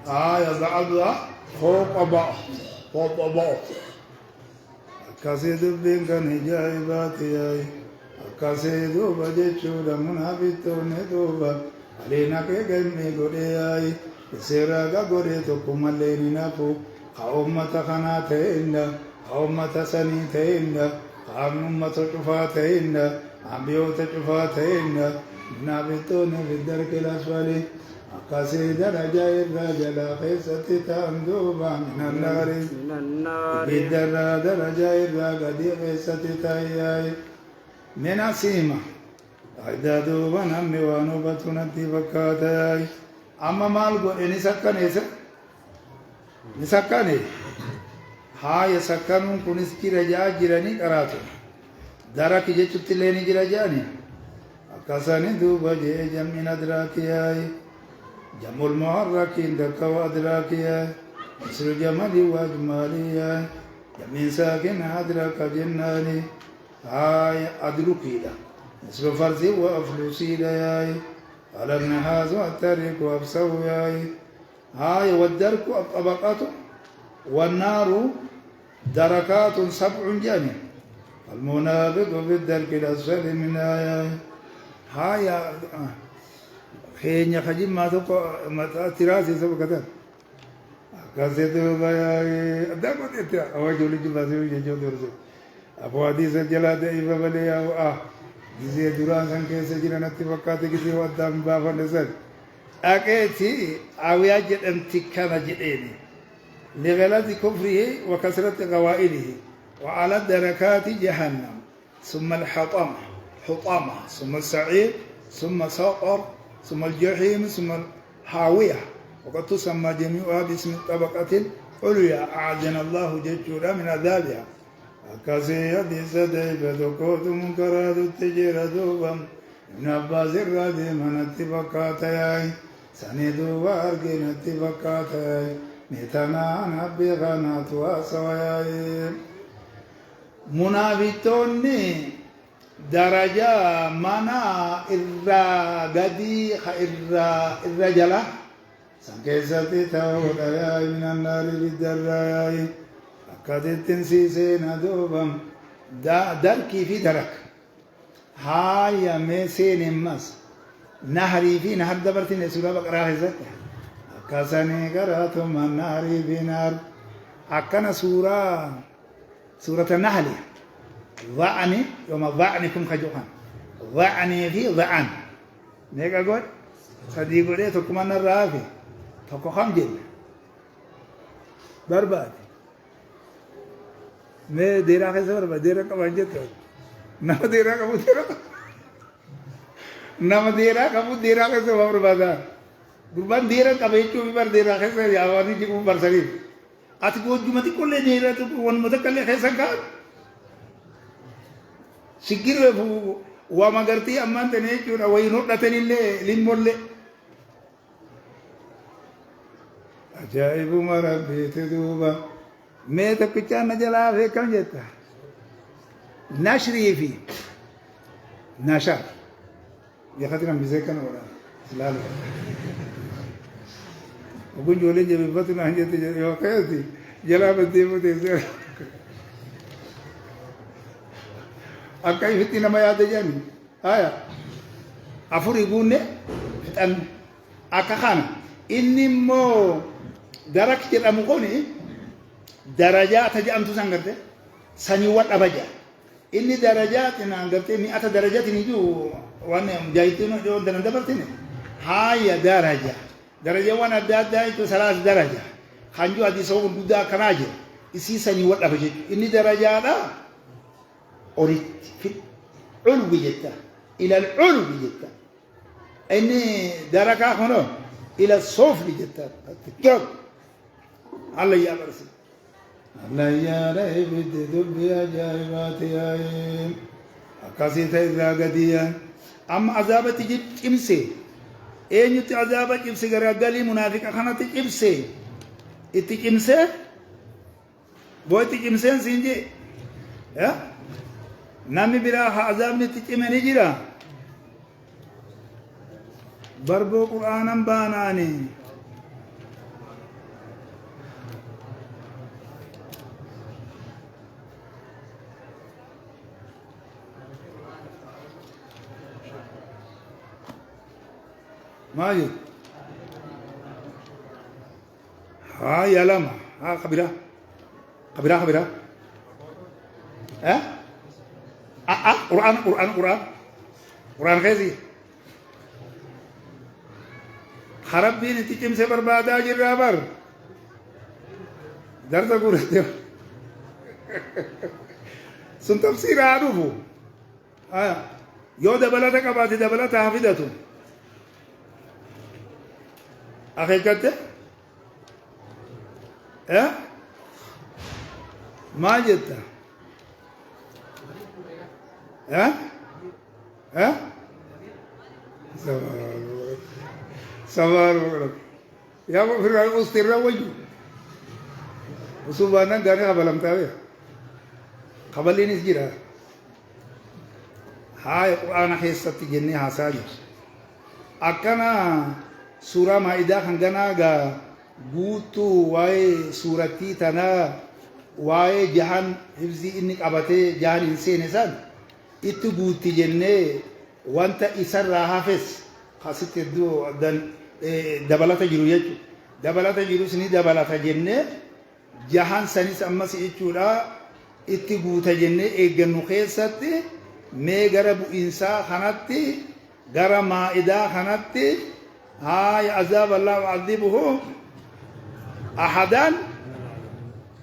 هاي بعضها فوق بعض فوق بعض كاسيد بين كان جايباتي هاي كاسيد وبجتشو منافقون دوبا علينا كجمي قولي سيراغا غوريتو كوماليني نافو قومتا خناتينا قومتا سنيتينا قومتا شفاتينا أبيوتا شفاتينا نابتون في الدرك الأسفل أقاسي درجة الرجل خيست تندوبا من النار بدر درجة الرجل خيست تاياي من أسيما أعدادوبا نمي وانوبتنا تبكاتاي أما مال قولي نسكني هاي سكنون كنس كي رجاء جراني كراتو دارا كي جي چوتي ليني جرا جاني أكاساني دوبا جي جمين أدراكي هاي جمع المحركين دكوا أدراكي هاي مصر جمالي واجمالي هاي جمين ساكن أدراك جناني هاي أدروكي دا مصر فرزي وأفلوسي هاي على النهاز والترك وابسوياي هاي والدرك الطبقات والنار دركات 7 جانب المنافق بالدرك الأسفل من آياي هاي خينيا خجيم ما تقو متى تراسي سبكتا كاسيتو باياي أدامو تيتا أواجولي جباسيو يجو درسو أبو حديث الجلاد إيفا بليا Gizee duraan san keessa jiranatti fakkaate gizee waddaan baafanne san dhaqeeti awiyaa jedhamti kana jedheeni ligalati kufrihi wa kasrati qawaa'ilihi wa ala darakaati jahannam summa alxatama حطامة ثم السعير ثم سقر ثم الجحيم ثم الحاوية وقد تسمى جميعها باسم الطبقة العليا أعاذنا الله جل من عذابها كاسية سدي بدوكوت منكرات التجير دوبا ابن عباس الرادي من اتفاقات ياي سندو وارقين اتفاقات ياي نتنا نبي غنات واسوياي منافقوني درجة منا إرّا قدي إرّا جلا سنكيستي تاولا ياي من النار بالدراياي كادت تنسيسين دوبا دركي في درك هاي ميسين مس نهري في نهر دبرتين سورة بقرة هزت كاساني قراتم النهري في نهر أكنا سورة النحل ضعني يوم ضعنكم خجوخان ضعني في ضعن نيجا قول صديقو ليه تكمان الرافي تكو خمجل برباد मैं देरा कैसे बरबा देरा का बंजत हो ना देरा कबू देरा कैसे बरबादा Gurbaan dheeraa qaba jechuun bibar dheeraa keessa yaa'anii jiru barsanii. Ati goojjumati qollee dheeratu wanuma takka illee keessa kaan. Shiggiree waa magartii ammaan ta'e jechuudha wayiin hodhatan illee limmollee. Ajaa'ibuma rabbiitu duuba mee tokkichaan na jalaa fi akkam jetta. Nashrii fi nashar. Yakati kan bisee kana godhan ilaalu. Ogun ijoolleen jabeeffatu naan jette yoo ta'eeti jalaa baddee muteessee akka ifitti nama yaada jedhani. Haya afurii guunne fixan akka kana inni immoo darak jedhamu kuni darajaa taja'amtu san garte saniiwwan dhabaja. Inni darajaatiin agartee mi'ata darajaatiin iyyuu waan jaayittiin yoo daran dabartine haya daraja darajawwan adda addaa itti salaas daraja hanju hadiisa guddaa akkanaa jira isii saniiwwan dhaba jechuudha. Inni darajaadha olitti fi ulwi jetta ila ulwi jetta inni darakaa kunoo ila soofli jetta tikkeeku alla yaa barsi. Allah yaa reebidde dubbii ajaa'ibaati yaa'in akkasii ta'e irraa gadiyaan amma azaabatti cimse eenyutti azaaba cimse garaggalii munaafiqa kanatti cimse itti cimse boo itti cimseen siin jee namni biraa haa azaabni itti cime ni jira barboo qur'aanan baanaanii. ماجد ها يا لما ها خبيرة قرآن خيزي خرب بين تيجي سفر بعد أجر رابر درس قرآن سن تفسير عارفه يو دبلة كباتي دبلة حافظته حقيقته ما جت سوار يا في أستيرا وجو وسبحانه غاني قبلم تابع قبلين إسجرا هاي قرآن حسة تجني حساجر أكنا سورة مائدة خنجنا غا بوتو واي سورتي تنا واي جهان حفظي إنك أبتة جهان إنسان إنسان إتو بوتي جنة وانت إسر حافظ خاصة دو دن دبلة جروية دبلة جرو سني دبلة جنة جهان سنيس أما سيجورا إتو بوتي جنة إيجنو خيساتي مي غرب إنسان خناتي غرب مائدة خناتي هاي عذاب الله يعذبه أحدا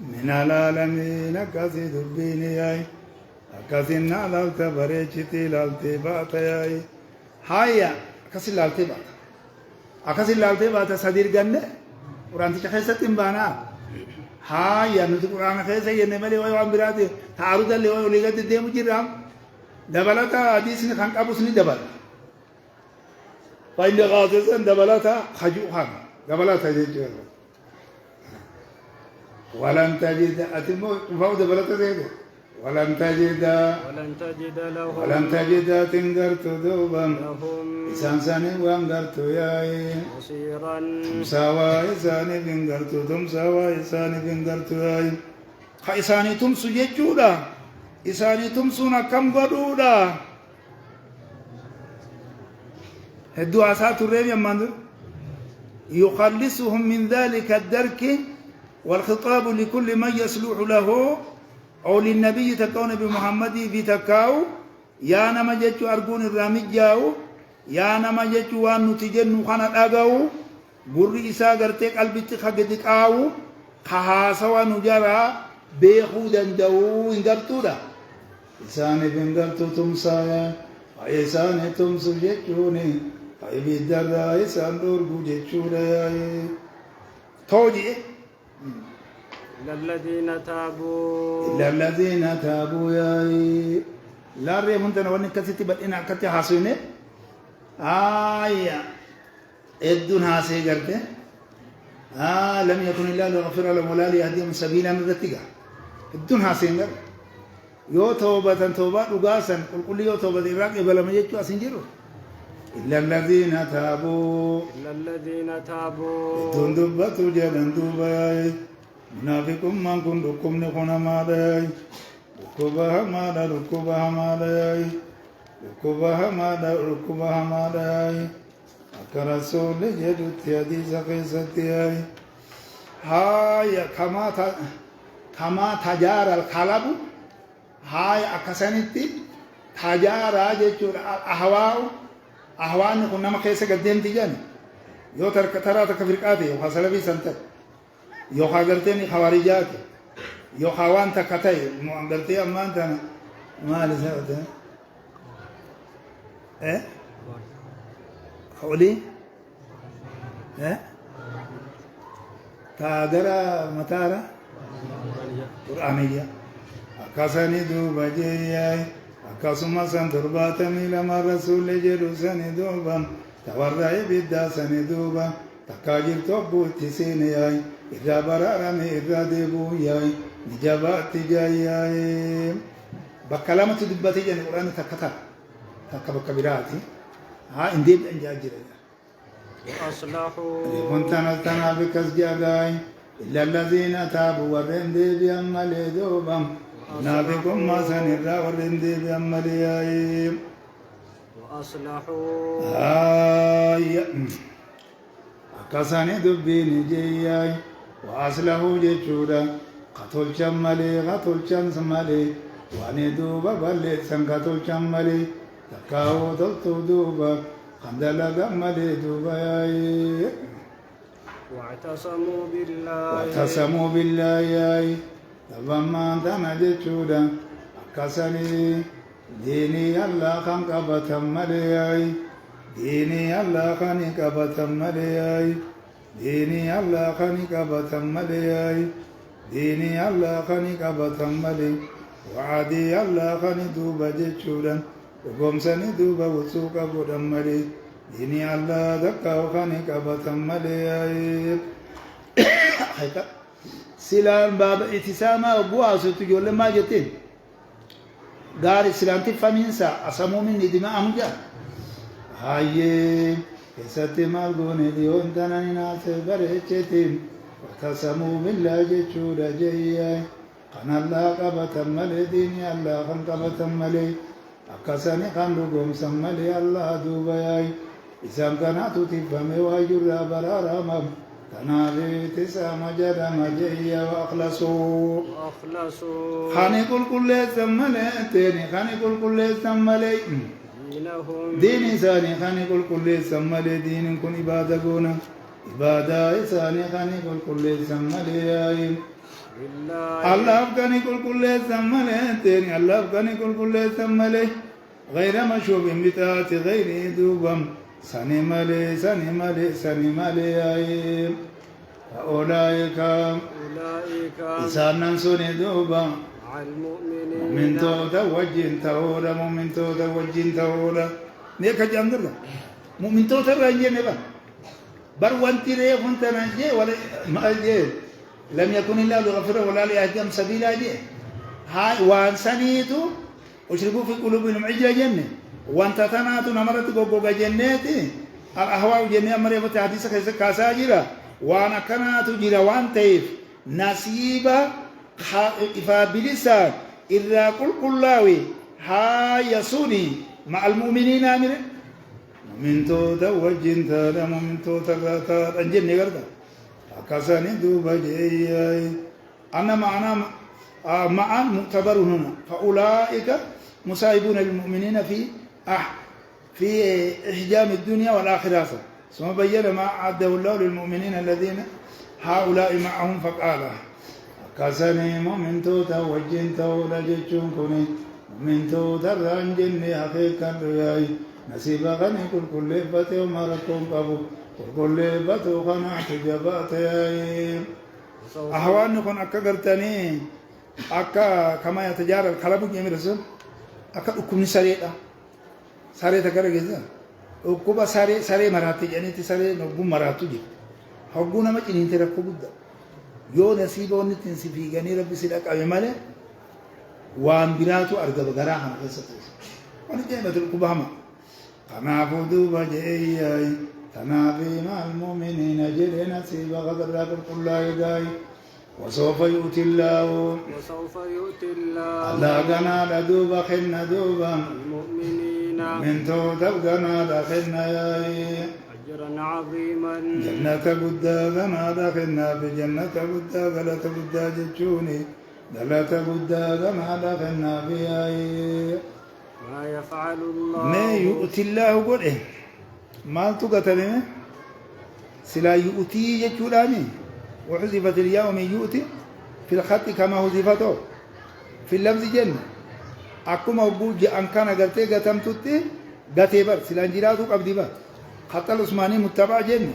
من العالمين كاسد الدنيا كاسنا لالت بريشتي لالت باتياي هاي كاسي لالت بات أكاسي لالت بات صدير جنة قرآن تجهزت تنبانا هاي نت قرآن خيسة ينملي ويوام برادي تعرض اللي ويوليجت الدم جرام دبلتا حديث نخان أبوسني دبل فإن غاززا دبلتا خجوها دبلتا جيجا ولن تجد أتمو فهو دبلتا زيدا ولن تجد تنقرت دوبا إسان ساني وانقرت ياي بصيرا تمساوا إساني بنقرت تمساوا إساني بنقرت ياي إساني تمسو جيجودا إساني تمسونا كم قدودا هدو عسات الريم يماندو يخلصهم من ذلك الدرك والخطاب لكل من يصلح له أو للنبي تكون بمحمد في تكاو يا نما جتو أرجون الرامي جاو يا نما جتو وان نتجن خنا أجاو بري إسا قرتك قلبي تخجدك أو خهاسوا نجارا بيخودا دو إنقرتودا إساني بنقرتو تمسايا إساني تمسو جتوني ibidda irraa isaan dhorgu jechuudha tooji إلا الذين تابوا إلا الذين تابوا يا لا ري منتنا وني كتي بدينا كتي حاسينه آية الدون هاسي قرته لم يكن الله لغفر لهم ولا ليهديهم سبيلا من الرتقة الدون هاسي يو توبة لغاسا قل يو توبة الراقب لما يجوا أسنجروا إلا الذين تابوا إلا الذين تابوا دون دبتوا جلن دوباي منافقون من كن ركم نكون ماذا ركوبها ماذا ركوبها ماذا أكرسول يجد تيادي سقيستي هاي كما تجار الخلب هاي أكسنتي تجار جيتشور أهوان كنا ما كيسة قدين تجاني يو ترى تكفرقاتي وحصل في سنتر يو خاغرتني خوارجات يو خوان تكتاي مؤمنتي أما أنت ما لسه إيه خولي إيه تاجرا متارا قرآنية أكاسني دوبا جياي أكاسما سندربات ميلما رسول جرسني دوبا تورّي بيدا سني دوبا تكاجر توبو تسينياي إذا برارمي إذا ديبو ياي نجابات جاياي بكلامة دبتي جاني قرآن تكتا تكبر كبيراتي ها انديب انجاجر وأصلحوا كنتنا بكس جاغاي إلا الذين تابوا ورندي بأمالي دوبام نابكم ما سنرى ورندي بأمالي وأصلحوا أكساني دبيني جياي وأصلحوا جيشودا قتل شمالي واني دوبا بلت سن قتل شمالي تكاو تلتو دوبا خندلا قمالي دوبا واعتصموا بالله ياي لما انتنا جيشودا أكساني ديني الله خان قبتم ملياي ديني الله خان قبتم ملياي ديني الله خان قبتم ملياي ديني الله خان قبتم ملي وعدي الله خان دوبا جيشودا وقمسني دوبا وسوقا قدم ملي ديني الله دكاو خان قبتم ملياي حيث سلام باب اتساما وبواسو تجول ما جتين قال سلامتي فمنسا أسمو مني دماء أمجا هاي كساتي مالغوني ديون تناني ناس بريتشتين وتسمو بالله جيشودا جياي قنا الله قبتا ملي ديني الله خان قبتا ملي أكساني خان لقوم سمالي الله دوباي إسام كاناتو تفهمي واجر برارامم تنابي تسام جدام جيا وأخلصوا خاني كل سمالي تاني خاني كل سمالي ديني ثاني خاني كل سمالي دين كن إبادة قونا إبادة ثاني خاني كل سمالي الله أفغاني كل سمالي تاني الله أفغاني كل سمالي غير مشوب بتاعت غير دوبم سني مالي أيم أولئك إنسان سني دوبا من تودا وجين تودا نيكا جاندر مؤمن تودا رانجي نبا بروانتي ري فنتنا جي ولا ما جي لم يكن الله لغفر ولا ليهديهم سبيلا جي هاي وان سنيتو وشربوا في قلوبهم عجل جنة وانت تناتو نمرت قوقوغا جنتي الأهواء جنة مريفة حديثة كاسا جرا وانا كناتو جرا وان تيف نصيبا إفابلسا إلا قل قلاوي ها يسوني مع المؤمنين آمر من توتا وجين تادا من توتا تادا انجن نغردا أكاساني دوبا جياي أنا معنا معا مؤتبر هنا فأولئك مسايبون للمؤمنين في إحجام الدنيا والآخرة ثم بين ما أعده الله للمؤمنين الذين هؤلاء معهم فقال كسني مؤمن توتا وجين تولا جيتشون كوني مؤمن توتا رانجن حقيقة رياي نسيب غني كل فتو مركم قبو كل فتو قناعت جباتي أهوان نكون أكا قرتني أكا كما يتجارب خلابو جميل رسول أكا أكمني سريعة سريعة كرا جزا أكوبا سريع مراتي يعني تسريع نبو مراتو جي هقونا ما جنين تركو بدا يو نسيب ونتن سفيقاني ربي سيدك أبي مالي وان براتو أرقب غراحة قصة ونجيبة الكبهما تنافدوا بجئي تنافي مع المؤمنين جري نسيب غدر رب الله يداي وسوف يؤتي الله الله قنا لدوبا خلنا دوبا المؤمنين من توتب قنا دخلنا ياي أجرا عظيما جنة قدا قنا دخلنا بجنة قدا غلط قدا جتشوني غلط قدا قنا دخلنا بياي ما يفعل الله ما يؤتي الله قل إيه ما تقتلني سلا يؤتي يجولاني وحذفت اليوم يؤتي في الخط كما حذفته في اللفظ جنة أكما أبوج أن كان قلتي قتم تتي قتي بر سلا انجراتو قبدي بر خط العثماني متبع جنة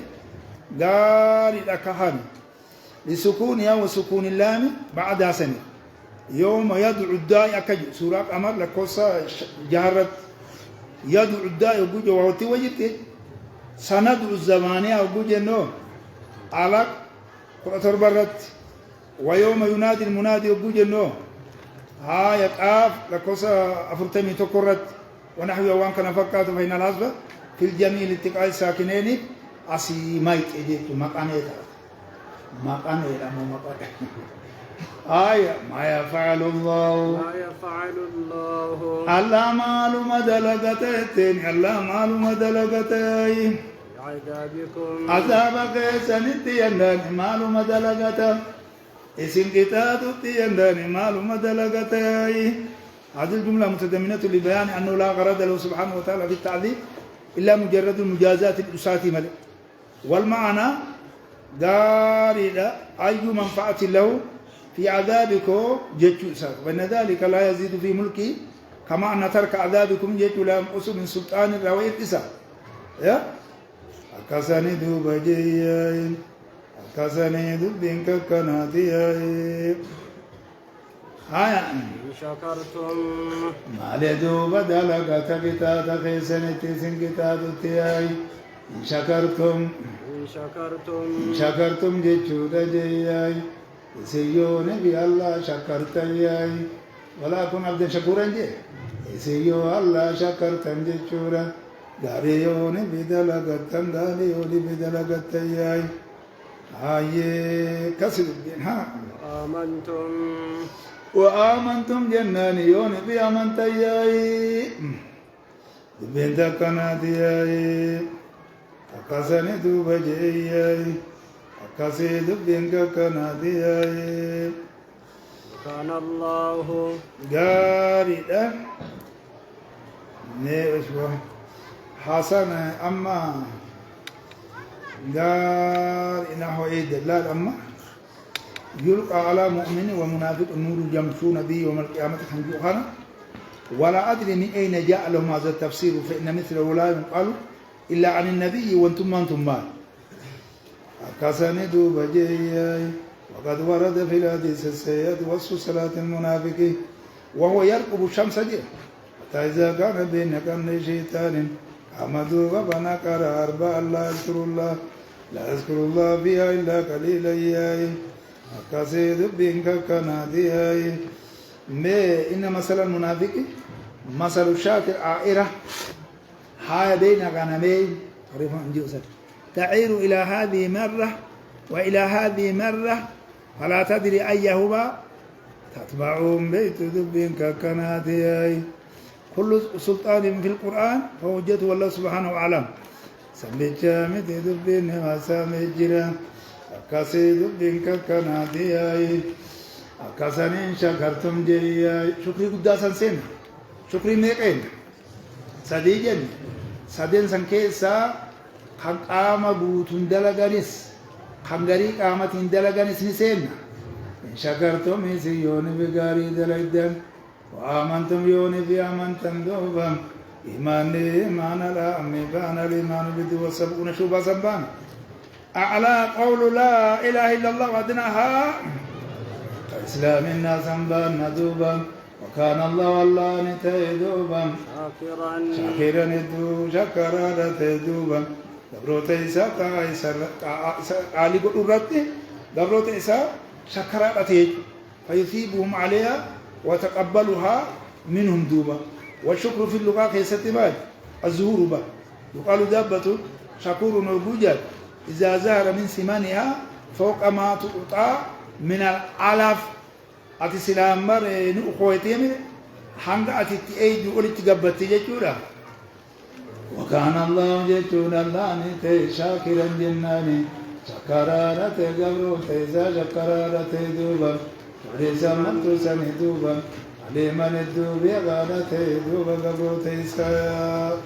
قال الأكهان لسكون يا وسكون اللام بعد سنة يوم يدعو الداعي أكجو سورة أمر لكوسا جهرت يدعو الداعي وجوجه وهوتي وجدت سندعو الزمانية وجوجه نو على قرطر برت ويوم ينادي المنادي وجوجه نو ها يقاف لكوسا أفرتمي تكرت ونحو يوان كان فكات بين الأصبع في الجميل اتقاء الساكنين أسي مايت إجيت مقانيتا مقانيتا مو مقانيتا آية ما يفعل الله الله مالو مدلقتين الله مالو مدلقتين عذابكم عذابك سنتي يندان مالو مدلقتين اسم كتاب يندان مالو مدلقتين هذه الجملة متضمنة لبيان أنه لا غرض له سبحانه وتعالى في التعذيب إلا مجرد المجازات الأساتي ملك والمعنى داري أي منفعة له في عذابكم جيتشو إساق وأن ذلك لا يزيد في ملكي كما أن ترك عذابكم جيتشو لا ينقص من سلطان الروية إساق يا أكسني دوب جيين أكسني دوبين كناتيين هايا إن شكرتم ما لدوب دلقة كتاب خيسني تسن كتاب تياي إن شكرتم شكرتم جيتشو دجياي سيو نبي الله شكرت ياي ولا كن عبد شكورا جي سيو الله شكرت جيشورا داريو نبي دلغتن داريو نبي دلغت ياي هاي كسر ها وآمنتم جنان يون بي آمنت ياي بنت كنات ياي أكسني دوب جي كسيد بينك كنادياي كان الله قارئا نيشوا حسن أما قارئنا هو عيد الله أما يلقى على مؤمن ومنافق النور يمشون به يوم القيامة خنجوخنا ولا أدري من أين جاء لهم هذا التفسير فإن مثله لا يقال إلا عن النبي وأنتم ما أنتم مال أكسني دوب جياي وقد ورد في الحديث السيد وصف صلاة المنافق وهو يرقب الشمس جي حتى إذا كان بين كان شيطان قام دوب فنكر أربع لا يذكر الله فيها إلا قليلا ياي أكسي دوبين كنادياي ما إن مثل المنافق مثل الشاكر عائرة هاي بين غنمين عرفوا نجوزك تعير إلى هذه مرة وإلى هذه مرة فلا تدري أيهما تتبعهم بيت دب ككناتي كل سلطان في القرآن فوجته الله سبحانه وعلم سمي جامد دب ما سمي جرا أكاسي دب ككناتي أكاسنين شكرتم جي شكري قداسا سين شكري ميقين سديجن سدين سنكيسا kan qaama guutuun dalaganis kan garii qaamatiin dalaganis ni seenna in shakartum isin yooni fi gaarii dalagdan wa amantum yooni fi amantan duuba إيمان لا أمي بان الإيمان بدو والسبعون شوبا سبان أعلى قول لا إله إلا الله وأدناها إسلام الناس بان ندوبا وكان الله والله نتيدوبا شاكرا ندو شكرا نتيدوبا دبروت إساء قالي قل رتي دبروت إساء شكرا نتيج فيثيبهم عليها وتقبلها منهم دوبا والشكر في اللغة كيست بعد الظهور با يقال دابة شكور موجود إذا ظهر من سمانها فوق ما تقطع من العلف أتي سلام مر نأخوتي من حمد أتي تأيد يقول تقبت جيتورا وكان الله جيتورا لاني شاكرا جناني شكرا تقبرو تيزا شكرا تيدوبا وليس من تسني دوبا عليما الدوب يغانا تيدوبا قبرو تيسا